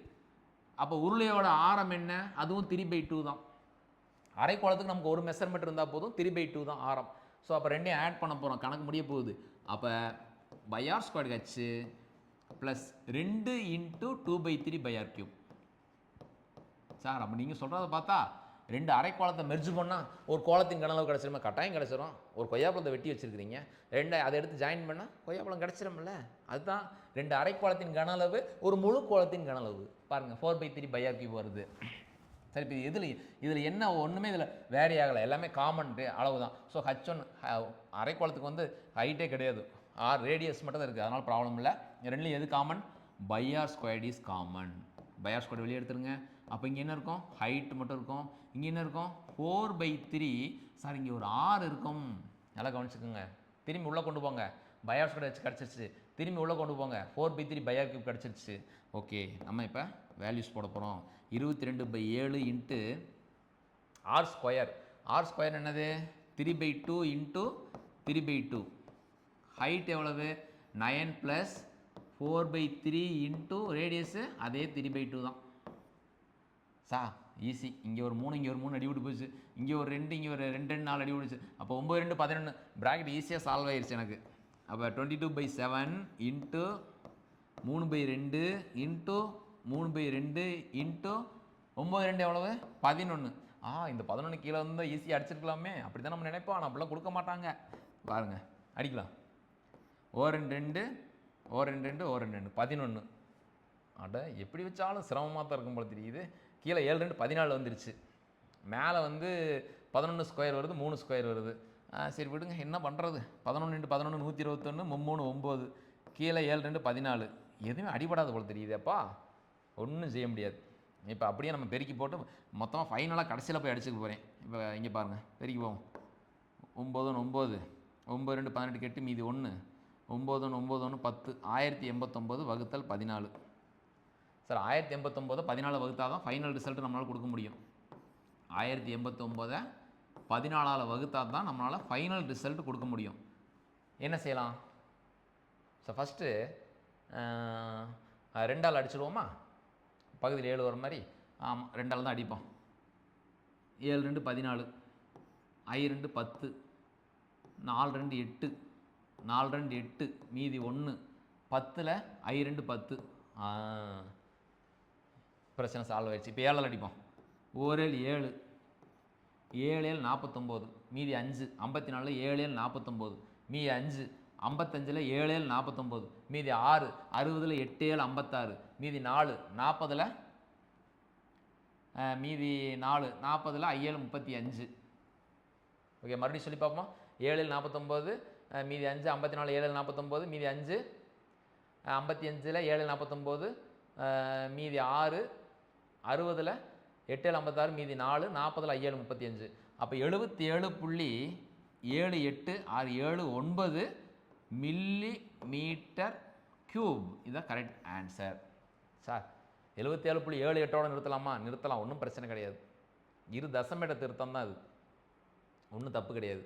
அப்போ உருளையோட ஆரம் என்ன, அதுவும் 3/2 தான். அரைக்கோளத்துக்கு நமக்கு ஒரு மெஷர்மெண்ட் இருந்தால் போதும், 3/2 தான் ஆரம். ஸோ அப்போ ரெண்டையும் ஆட் பண்ண போகிறோம், கணக்கு முடிய போகுது. அப்போ pi R H plus 2 × 2/3 pi R cube. Sir அப்போ நீங்கள் சொல்கிறத பார்த்தா 2 அரைக்கோளத்தை மெர்ஜ் பண்ணால் ஒரு கோளத்தின் கன அளவு கிடச்சிருமா? கட்டாயம் கிடச்சிரும். ஒரு கொய்யாப்பழத்தை வெட்டி வச்சுருக்கிறீங்க, 2 அதை எடுத்து ஜாயின் பண்ணால் கொய்யாப்பழம் கிடச்சிருமில்ல. அதுதான் 2 அரைக்கோளத்தின் கன அளவு ஒரு முழு கோளத்தின் கன அளவு. பாருங்கள், 4/3 பையார் கியூப் வருது. சரி, இப்போ இதில் என்ன ஒன்றுமே இதில் வேரி ஆகலை, எல்லாமே காமன் அளவு தான். ஸோ H1 அரைக்கோளத்துக்கு வந்து ஹைட்டே கிடையாது, ரேடியஸ் மட்டும் தான் இருக்குது, அதனால் ப்ராப்ளம் இல்லை. ரெண்டுலையும் எது காமன், பையார்2 இஸ் காமன். பையார்2 வெளியே எடுத்துருங்க. அப்போ இங்கே என்ன இருக்கும், ஹைட் மட்டும் இருக்கும். இங்கே என்ன இருக்கும், 4/3. சார் இங்கே ஒரு R இருக்கும், நல்லா கவனிச்சுக்கோங்க. திரும்பி உள்ளே கொண்டு போங்க, பையார்2 ஹெச் கிடச்சிருச்சு. திரும்பி உள்ளே கொண்டு போங்க, 4/3 பையார் கியூப் கிடச்சிருச்சு. ஓகே, நம்ம இப்போ வேல்யூஸ் போட போகிறோம். 22/7 × R². R² என்னது, 3/2 × 3/2. ஹைட் எவ்வளவு, 9 + 4/3 × ரேடியஸு அதே 3/2 தான். ஈஸி. இங்கே ஒரு 3, இங்கே ஒரு 3 அடி விட்டு போச்சு, இங்கே ஒரு 2, இங்கே ஒரு 2, 4 அடி விடுச்சு. அப்போ 9, 2, 11 ப்ராக்கெட் ஈஸியாக சால்வ் ஆயிடுச்சு எனக்கு. அப்போ 22/7 × 3/2 × 3/2 × 9, 2 எவ்வளவு, 11. இந்த 11 கீழே வந்து ஈஸியாக அடிச்சிருக்கலாமே, அப்படி தான் நம்ம நினைப்போம். ஆனால் அப்படிலாம் கொடுக்க மாட்டாங்க. பாருங்கள், அடிக்கலாம். 2 2 11. அட எப்படி வச்சாலும் சிரமமாக தான் இருக்கும் போல தெரியுது. கீழே 7 2 14 வந்துருச்சு, மேலே வந்து 11² வருது, 3² வருது. சரி விடுங்க, என்ன பண்ணுறது. 11 × 11 121, 3 9, கீழே 7 2 14. எதுவுமே அடிபடாத போல் தெரியுதேப்பா, ஒன்றும் செய்ய முடியாது. இப்போ அப்படியே நம்ம பெருக்கி போட்டு மொத்தமாக ஃபைனலாக கடைசியில் போய் அடிச்சுக்க போகிறேன். இப்போ இங்கே பாருங்கள், பெருக்கி போவோம். 9 9 9 2 18 8 மீதி 1, 9 9 1 10, 1089 வகுத்தல் 14. சார் 1089 14 வகுத்தால் தான் ஃபைனல் ரிசல்ட்டு நம்மளால் கொடுக்க முடியும். 1089 14ஆல் வகுத்தா தான் நம்மளால் ஃபைனல் ரிசல்ட் கொடுக்க முடியும். என்ன செய்யலாம்? ஸோ ஃபஸ்ட்டு 2ஆல் அடிச்சிடுவோமா, பகுதியில் 7 வர மாதிரி. ஆமாம், 2ஆல் தான் அடிப்போம். 7 2 14, I 2 10, 4 2 8, 4 2 8, மீதி 1, 10ல் I 2 10. பிரச்சனை சால்வ் ஆயிடுச்சு. இப்போ 7 அடிப்போம். 1 7 7, 7 7 49, மீதி 5, 54 7 7 49, மீதி 5, 55ல் 7 7 49, மீதி 6, 60ல் 8 7 56, மீதி 4, 40ல் மீதி 4, 40ல் I 7 35. ஓகே, மறுபடியும் சொல்லி பார்ப்போம். 7 7 49, மீதி 5, 54 7 7 49, மீதி 5, 55ல் 7 7 49, மீதி 6, 60ல் 8 7 56, மீதி 4, 40ல் I 7 35. அப்போ 77.7867 மில்லி மீட்டர் கியூப். இதுதான் கரெக்ட் ஆன்சர். சார் 77.78ஓட நிறுத்தலாமா? நிறுத்தலாம், ஒன்றும் பிரச்சனை கிடையாது. 2 தசமிட திருத்தம் தான் அது, ஒன்றும் தப்பு கிடையாது.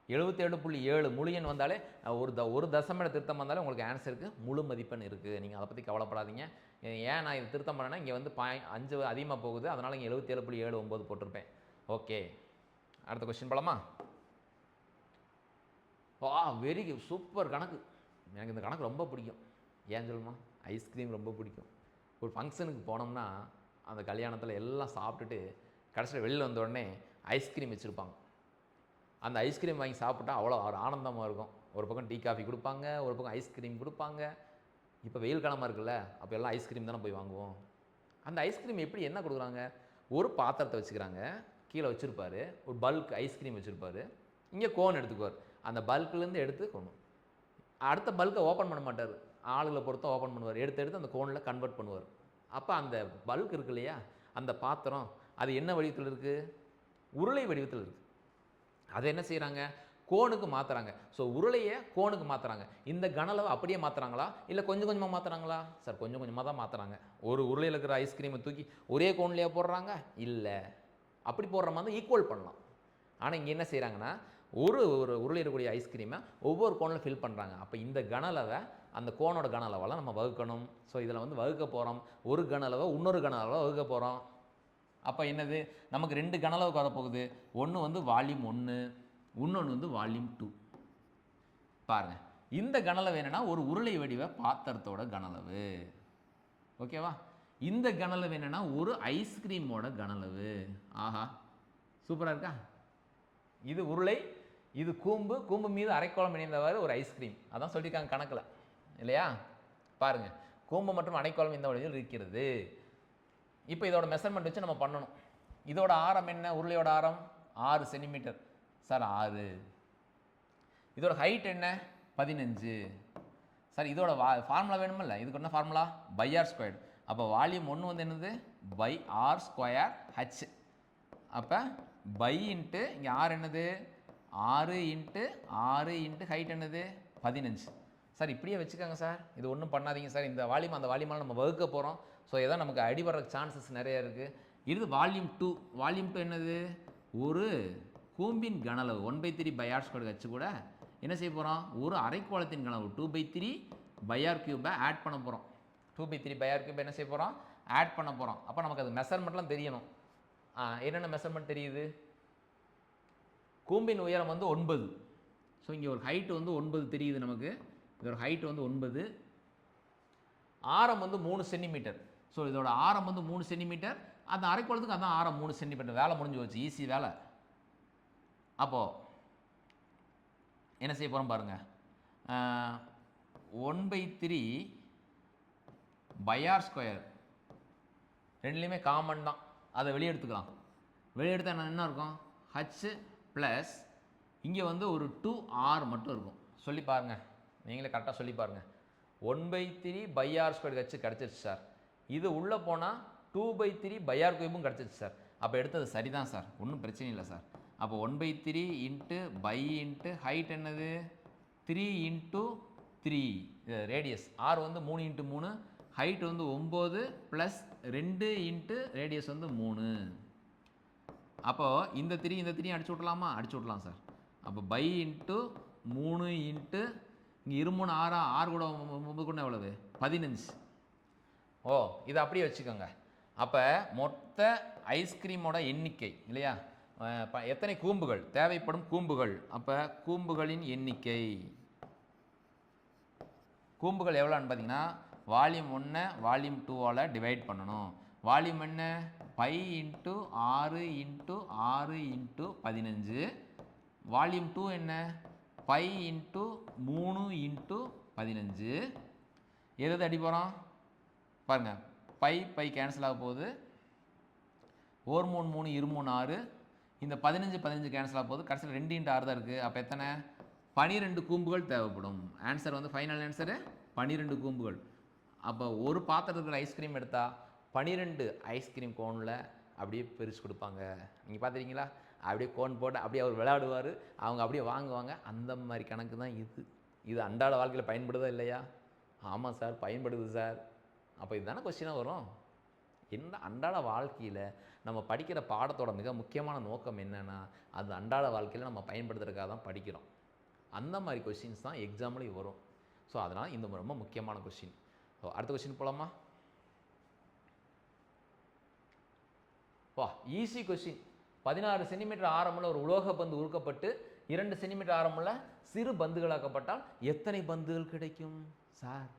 77.7 முழு எண் வந்தாலே ஒரு தசமிட திருத்தம் வந்தாலே உங்களுக்கு ஆன்சருக்கு முழு மதிப்பெண் இருக்குது. நீங்கள் அதை பற்றி கவலைப்படாதீங்க. ஏன் நான் இது திருத்தம் பண்ணேன்னா இங்கே வந்து 5 அதிகமாக போகுது, அதனால் இங்கே 77.79 போட்டிருப்பேன். ஓகே, அடுத்த கொஸ்டின் போலாமா? வெரி சூப்பர் கணக்கு. எனக்கு இந்த கணக்கு ரொம்ப பிடிக்கும். ஏன் சொல்லுமா? ஐஸ்கிரீம் ரொம்ப பிடிக்கும். ஒரு ஃபங்க்ஷனுக்கு போனோம்னா அந்த கல்யாணத்தில் எல்லாம் சாப்பிட்டுட்டு கடைசியில் வெளியில் வந்த உடனே ஐஸ்கிரீம் வச்சுருப்பாங்க. அந்த ஐஸ்கிரீம் வாங்கி சாப்பிட்டா அவ்வளோ ஒரு ஆனந்தமாக இருக்கும். ஒரு பக்கம் டீ காஃபி கொடுப்பாங்க, ஒரு பக்கம் ஐஸ்கிரீம் கொடுப்பாங்க. இப்போ வெயில் காலமாக இருக்குல்ல, அப்போ எல்லாம் ஐஸ்கிரீம் தானே போய் வாங்குவோம். அந்த ஐஸ்கிரீம் எப்படி என்ன கொடுக்குறாங்க? ஒரு பாத்திரத்தை வச்சுக்கிறாங்க, கீழே வச்சுருப்பார், ஒரு பல்க் ஐஸ்கிரீம் வச்சுருப்பார், இங்கே கோன் எடுத்துக்குவார். அந்த பல்க்லேருந்து எடுத்து கொண்டு அடுத்த பல்கை ஓப்பன் பண்ண மாட்டார், ஆளுகளை பொறுத்த ஓப்பன் பண்ணுவார். எடுத்து அந்த கோனில் கன்வெர்ட் பண்ணுவார். அப்போ அந்த பல்க் இருக்கு இல்லையா, அந்த பாத்திரம் அது என்ன வடிவத்தில் இருக்குது? உருளை வடிவத்தில் இருக்குது. அதை என்ன செய்கிறாங்க? கோனுக்கு மாற்றுறாங்க. ஸோ உருளையை கோனுக்கு மாற்றுறாங்க. இந்த கனளவை அப்படியே மாற்றுறாங்களா இல்லை கொஞ்சம் கொஞ்சமாக மாற்றுறாங்களா? சார் கொஞ்சம் கொஞ்சமாக தான் மாற்றுறாங்க. ஒரு உருளையில் இருக்கிற ஐஸ்கிரீமை தூக்கி ஒரே கோன்லேயே போடுறாங்க? இல்லை, அப்படி போடுற மாதிரி ஈக்குவல் பண்ணலாம். ஆனால் இங்கே என்ன செய்கிறாங்கன்னா ஒரு உருளை இருக்கக்கூடிய ஐஸ்கிரீமை ஒவ்வொரு கோனில் ஃபில் பண்ணுறாங்க. அப்போ இந்த கனளவை அந்த கோனோட கனளவெல்லாம் நம்ம வகுக்கணும். ஸோ இதில் வந்து வகுக்க போகிறோம். ஒரு கனளவை இன்னொரு கனளவை வகுக்க போகிறோம். அப்போ என்னது? நமக்கு 2 கனளவுக்கு வரப்போகுது. ஒன்று வந்து வால்யூம் 1, இன்னொன்று வந்து வால்யூம் 2. பாருங்கள், இந்த கனளவு என்னென்னா ஒரு உருளை வடிவ பாத்திரத்தோட கனளவு. ஓகேவா? இந்த கனளவு என்னென்னா ஒரு ஐஸ்கிரீமோட கனளவு. ஆஹா, சூப்பராக இருக்கா? இது உருளை, இது கூம்பு, கூம்பு மீது அரைக்கோளம் இணைந்தவாறு ஒரு ஐஸ்கிரீம். அதான் சொல்லியிருக்காங்க கணக்கில் இல்லையா? பாருங்கள், கூம்பு மற்றும் அரைக்கோளம் இந்த வழியில் இருக்கிறது. இப்போ இதோட மெஷர்மெண்ட் வச்சு நம்ம பண்ணணும். இதோட ஆரம் என்ன? உருளையோட ஆரம் 6 சென்டிமீட்டர். சார் 6. இதோட ஹைட் என்ன? 15. சார் இதோட ஃபார்முலா வேணுமில்ல? இதுக்கு என்ன ஃபார்முலா? Pi r squared. அப்போ வால்யூம் 1 வந்து என்னது? Pi R square h. அப்போ பை இன்ட்டு இங்கே ஆர் என்னது? 6 இன்ட்டு 6 இன்ட்டு ஹைட் என்னது? 15. சார் இப்படியே வச்சுக்கோங்க சார், இது ஒன்றும் பண்ணாதீங்க சார். இந்த வால்யூம் அந்த வால்யூமால் நம்ம வகுக்க போகிறோம். ஸோ இதான் நமக்கு அடிபடுற சான்சஸ் நிறைய இருக்குது. இது வால்யூம் 2. வால்யூம் 2 என்னது? ஒரு கூம்பின் கனளவு 1/3 பை ஆர் ஸ்கொயர் வச்சு கூட என்ன செய்ய போகிறோம்? ஒரு அரைக்கோளத்தின் கனவு 2/3 பை ஆர் கியூபை ஆட் பண்ண போகிறோம். 2/3 பை ஆர் கியூபை என்ன செய்ய போகிறோம்? ஆட் பண்ண போகிறோம். அப்போ நமக்கு அது மெஷர்மெண்ட்லாம் தெரியணும். என்னென்ன மெஷர்மெண்ட் தெரியுது? கூம்பின் உயரம் வந்து 9. ஸோ இங்கே ஒரு ஹைட்டு வந்து 9 தெரியுது நமக்கு. இதோட ஹைட்டு வந்து 9. ஆரம் வந்து 3 சென்டிமீட்டர். ஸோ இதோட ஆரம் வந்து 3 சென்டிமீட்டர். அந்த அரைக்கோளத்துக்கு அதான் ஆரம் 3 சென்டிமீட்டர். வேலை முடிஞ்சு வச்சு, ஈஸி வேலை. அப்போது என்ன செய்ய போகிறோம் பாருங்கள். 1/3 பை ஆர் ஸ்கொயர் ரெண்டுலேயுமே காமன் தான். அதை வெளியே எடுத்துக்கலாம். வெளியே எடுத்தால் என்ன இருக்கும்? ஹச் ப்ளஸ் இங்கே வந்து ஒரு 2r மட்டும் இருக்கும். சொல்லி பாருங்கள், நீங்களே கரெக்டாக சொல்லி பாருங்கள். 1/3 பை ஆர் ஸ்கொயர் ஹச் கிடச்சிருச்சு சார். இது உள்ளே போனால் 2/3 பை ஆர் கியூபும் கிடச்சிருச்சு சார். அப்போ எடுத்தது சரிதான் சார், ஒன்றும் பிரச்சனை இல்லை சார். அப்போ 1/3 இன்ட்டு பை இன்ட்டு ஹைட் என்னது? 3 இன்ட்டு 3 ரேடியஸ். ஆர் வந்து 3 இன்ட்டு 3, ஹைட் வந்து 9 ப்ளஸ் 2 இன்ட்டு ரேடியஸ் வந்து 3. அப்போது இந்த 3 அடிச்சு விட்லாமா? அடிச்சு விட்லாம் சார். அப்போ பை இன்ட்டு 3 இன்ட்டு இங்கே 23 6 கூட 9 கூட எவ்வளவு? 15. ஓ, இதை அப்படியே வச்சுக்கோங்க. அப்போ மொத்த ஐஸ்கிரீமோட எண்ணிக்கை இல்லையா? எத்தனை கூம்புகள் தேவைப்படும் கூம்புகள், அப்போ கூம்புகளின் எண்ணிக்கை, கூம்புகள் எவ்வளோன்னு பார்த்தீங்கன்னா வால்யூம் 1 வால்யூம் 2ஆல் டிவைட் பண்ணணும். வால்யூம் என்ன, pi into 6 into 6 into 15. Volume 2 என்ன, பை இன்ட்டு 3 இன்ட்டு 15. எது அடி போகிறோம் பாருங்கள், பை கேன்சல் ஆக போகுது, 1 3 3 2 3 6, இந்த 15 கேன்சல் ஆக போகுது, கடைசியில் 2 இன்ட்டு 6 தான் இருக்குது. அப்போ எத்தனை, 12 கூம்புகள் தேவைப்படும். ஆன்சர் வந்து ஃபைனல் ஆன்சரு 12 கூம்புகள். அப்போ ஒரு பாத்திரத்துக்கு ஐஸ்கிரீம் எடுத்தால் 12 ஐஸ்கிரீம் கோனில் அப்படியே பிரித்து கொடுப்பாங்க. நீங்கள் பார்த்துருக்கீங்களா, அப்படியே கோன் போட்டு அப்படியே அவர் விளையாடுவார், அவங்க அப்படியே வாங்குவாங்க. அந்த மாதிரி கணக்கு தான் இது அன்றாட வாழ்க்கையில் பயன்படுதா இல்லையா? ஆமாம் சார் பயன்படுது சார். அப்போ இதுதானே கொஸ்டினாக வரும். இந்த அன்றாட வாழ்க்கையில் நம்ம படிக்கிற பாடத்தோட மிக முக்கியமான நோக்கம் என்னென்னா, அது அன்றாட வாழ்க்கையில் நம்ம பயன்படுத்துறதுக்காக தான் படிக்கிறோம். அந்த மாதிரி கொஸ்டின்ஸ் தான் எக்ஸாம்லேயும் வரும். ஸோ அதனால் இந்த ரொம்ப முக்கியமான கொஸ்டின். ஸோ அடுத்த கொஸ்டின் போகலாமா? வா, ஈஸி கொஸ்டின். 16 சென்டிமீட்டர் ஆரமுள்ள ஒரு உலோக பந்து உருக்கப்பட்டு 2 சென்டிமீட்டர் ஆரமுள்ள சிறு பந்துகளாக்கப்பட்டால் எத்தனை பந்துகள் கிடைக்கும்? சார்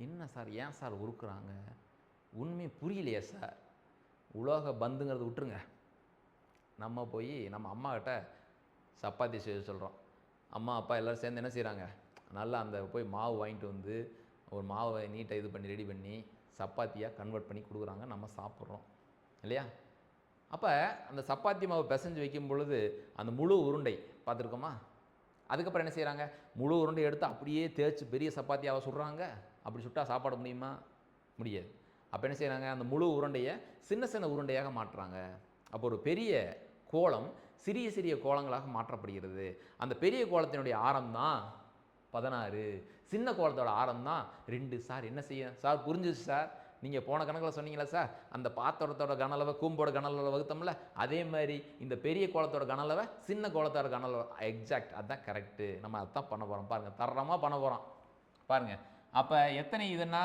என்ன சார், ஏன் சார் உருக்குறாங்க? உண்மை புரியலையே சார். உலோக பந்துங்கிறது விட்டுருங்க. நம்ம போய் நம்ம அம்மாக்கிட்ட சப்பாத்தி செய்ய சொல்கிறோம். அம்மா அப்பா எல்லோரும் சேர்ந்து என்ன செய்கிறாங்க, நல்லா அந்த போய் மாவு வாங்கிட்டு வந்து ஒரு மாவை நீட்டாக இது பண்ணி ரெடி பண்ணி சப்பாத்தியாக கன்வெர்ட் பண்ணி கொடுக்குறாங்க, நம்ம சாப்பிட்றோம் இல்லையா? அப்போ அந்த சப்பாத்தி மாவு பிசைஞ்சு வைக்கும் பொழுது அந்த முழு உருண்டை பார்த்துருக்கோமா? அதுக்கப்புறம் என்ன செய்கிறாங்க, முழு உருண்டை எடுத்து அப்படியே தேய்ச்சி பெரிய சப்பாத்தியாக சுடுறாங்க. அப்படி சுட்டால் சாப்பாட முடியுமா? முடியாது. அப்போ என்ன செய்கிறாங்க, அந்த முழு உருண்டையை சின்ன சின்ன உருண்டையாக மாற்றுறாங்க. அப்போ ஒரு பெரிய கோளம் சிறிய சிறிய கோளங்களாக மாற்றப்படுகிறது. அந்த பெரிய கோளத்தினுடைய ஆரம் தான் 16, சின்ன கோளத்தோட ஆரம் தான் 2. சார் என்ன செய்ய சார், புரிஞ்சிச்சு சார். நீங்கள் போன கணக்கில் சொன்னீங்களா சார், அந்த பாத்திரத்தோட கனளவை கூம்போட கனளவை வகுத்தோம்ல, அதே மாதிரி இந்த பெரிய கோளத்தோட கனளவை சின்ன கோளத்தோட கனளவை, எக்ஸாக்ட், அதுதான் கரெக்டு. நம்ம அதான் பண்ண போகிறோம். பாருங்கள், தரமாக பண்ண போகிறோம் பாருங்கள். அப்போ எத்தனை இதுன்னா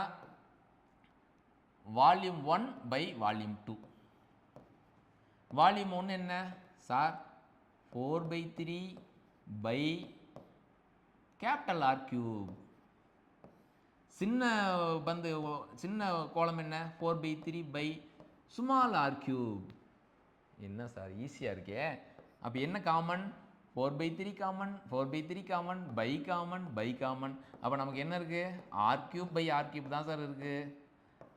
வால்யூம் 1 பை வால்யூம் 2. வால்யூம் 1 என்ன sir, 4/3 pi capital r cube. சின்ன பந்து சின்ன கோளம் என்ன, 4/3 பை ஸ்மால் ஆர் கியூப். என்ன சார் ஈஸியாக இருக்கே. அப்போ என்ன common, 4/3 common, 4/3 common, pi common, pi common. அப்போ நமக்கு என்ன இருக்குது, r cube pi r cube தான் சார் இருக்குது.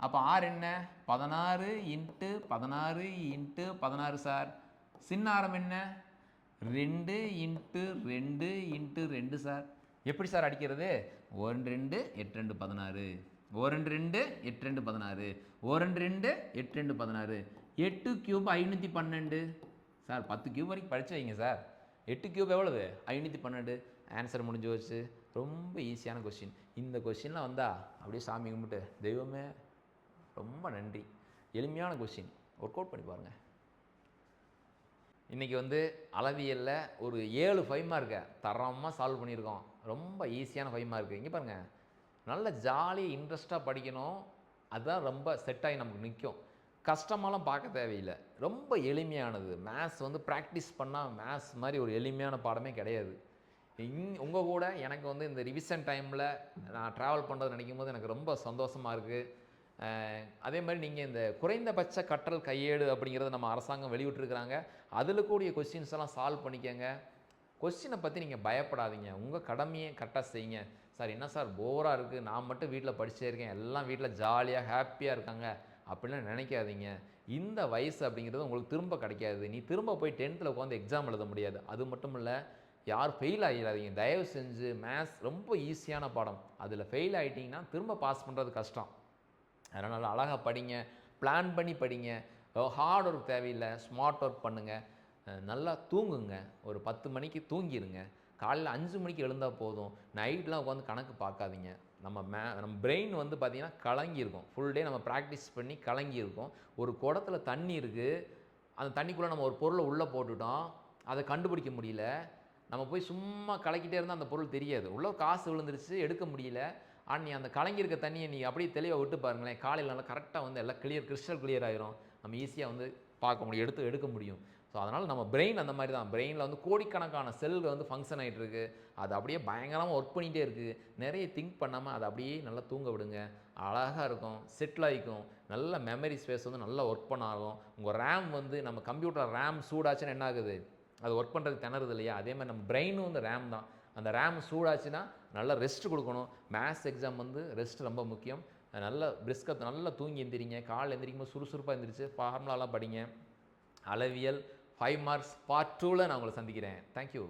அப்போ ஆர் என்ன, 16 இன்ட்டு 16 இன்ட்டு 16 சார். சின்ன ஆரம் என்ன, 2 இன்ட்டு 2 இன்ட்டு 2 சார். எப்படி சார் அடிக்கிறது, 1 2 8 2 16, 1 2 8 2 16, 1 2 8 2 16, 8 கியூப் 512 சார். 10 கியூப் வரைக்கும் படித்து வைங்க சார். 8 கியூப் எவ்வளவு, 512. ஆன்சர் முடிஞ்சு வச்சு. ரொம்ப ஈஸியான கொஸ்டின். இந்த கொஸ்டின்லாம் வந்தால் அப்படியே சாமி கும்பிட்டு தெய்வமே ரொம்ப நன்றி. எளிமையான கொஸ்டின், ஒர்க் அவுட் பண்ணி பாருங்கள். இன்றைக்கி வந்து அளவியலில் ஒரு 7 5 மார்க்கை தரமாக சால்வ் பண்ணியிருக்கோம். ரொம்ப ஈஸியான 5 மார்க்கு. இங்கே பாருங்கள், நல்ல ஜாலியாக இன்ட்ரெஸ்ட்டாக படிக்கணும். அதுதான் ரொம்ப செட் ஆகி நமக்கு நிற்கும். கஷ்டமாலாம் பார்க்க தேவையில்லை, ரொம்ப எளிமையானது. மேத்ஸ் வந்து ப்ராக்டிஸ் பண்ணால் மேத்ஸ் மாதிரி ஒரு எளிமையான பாடமே கிடையாது. உங்கள் கூட எனக்கு வந்து இந்த ரிவிஷன் டைமில் நான் ட்ராவல் பண்ணுறது நினைக்கும் போது எனக்கு ரொம்ப சந்தோஷமாக இருக்குது. அதே மாதிரி நீங்கள் இந்த குறைந்தபட்ச கற்றல் கையேடு அப்படிங்கிறத நம்ம அரசாங்கம் வெளியிட்டிருக்கிறாங்க. அதில் கூடிய கொஸ்டின்ஸ் எல்லாம் சால்வ் பண்ணிக்கங்க. கொஸ்டினை பற்றி நீங்கள் பயப்படாதீங்க, உங்கள் கடமையை கரெக்டாக செய்யுங்க. சார் என்ன சார் போராக இருக்குது, நான் மட்டும் வீட்டில் படிச்சே இருக்கேன், எல்லாம் வீட்டில் ஜாலியாக ஹாப்பியாக இருக்காங்க அப்படிலாம் நினைக்காதீங்க. இந்த வயசு அப்படிங்கிறது உங்களுக்கு திரும்ப கிடைக்காது. நீ திரும்ப போய் 10th உட்காந்து எக்ஸாம் எழுத முடியாது. அது மட்டும் இல்லை, யார் ஃபெயில் ஆகிடாதீங்க தயவு செஞ்சு. மேத்ஸ் ரொம்ப ஈஸியான பாடம், அதில் ஃபெயில் ஆகிட்டிங்கன்னா திரும்ப பாஸ் பண்ணுறது கஷ்டம். அதனால் அழகாக படிங்க, பிளான் பண்ணி படிங்க. ஹார்ட் ஒர்க் தேவையில்லை, ஸ்மார்ட் ஒர்க் பண்ணுங்கள். நல்லா தூங்குங்க, ஒரு 10 மணிக்கு தூங்கிடுங்க. காலையில் 5 மணிக்கு எழுந்தால் போதும். நைட்லாம் உட்காந்து கணக்கு பார்க்காதீங்க. நம்ம பிரெயின் வந்து பார்த்திங்கன்னா கலங்கியிருக்கும். ஃபுல் டே நம்ம ப்ராக்டிஸ் பண்ணி கலங்கியிருக்கும். ஒரு குடத்துல தண்ணி இருக்குது, அந்த தண்ணிக்குள்ளே நம்ம ஒரு பொருளை உள்ளே போட்டுட்டோம், அதை கண்டுபிடிக்க முடியல. நம்ம போய் சும்மா கலக்கிட்டே இருந்தால் அந்த பொருள் தெரியாது, உள்ளே காசு விழுந்துருச்சு எடுக்க முடியல. ஆனால் நீ அந்த கலங்கியிருக்க தண்ணியை நீ அப்படியே தெளிவாக விட்டு பாருங்களேன், காலையில் நல்லா கரெக்டாக வந்து எல்லாம் கிளியர், கிறிஸ்டல் கிளியர் ஆகிரும். நம்ம ஈஸியாக வந்து பார்க்க முடியும், எடுக்க முடியும். ஸோ அதனால் நம்ம பிரெயின் அந்த மாதிரி தான். பிரெயினில் வந்து கோடிக்கணக்கான செல்கள் வந்து ஃபங்க்ஷன் ஆகிட்டு இருக்குது. அது அப்படியே பயங்கரமாக ஒர்க் பண்ணிகிட்டே இருக்குது. நிறைய திங்க் பண்ணாமல் அதை அப்படியே நல்லா தூங்க விடுங்க. அழகாக இருக்கும், செட்டில் ஆகிக்கும். நல்ல மெமரி ஸ்பேஸ் வந்து நல்லா ஒர்க் பண்ண ஆகும். உங்கள் ரேம் வந்து நம்ம கம்ப்யூட்டர் ரேம் சூடாச்சுன்னா என்ன ஆகுது, அது ஒர்க் பண்ணுறதுக்கு திணறுது இல்லையா? அதே மாதிரி நம்ம பிரெயினும் வந்து ரேம் தான். அந்த ரேம் சூடாச்சுன்னா நல்லா ரெஸ்ட் கொடுக்கணும். மேத்ஸ் எக்ஸாம் வந்து ரெஸ்ட் ரொம்ப முக்கியம். நல்ல பிரிஸ்கப் நல்லா தூங்கி எந்திரிங்க. காலைல எந்திரிக்கும் போது சுறுசுறுப்பாக எந்திரிச்சு ஃபார்முலாலாம் படிங்க. அளவியல் 5 மார்க்ஸ் பார்ட் 2ல் நான் உங்களை சந்திக்கிறேன். தேங்க்யூ.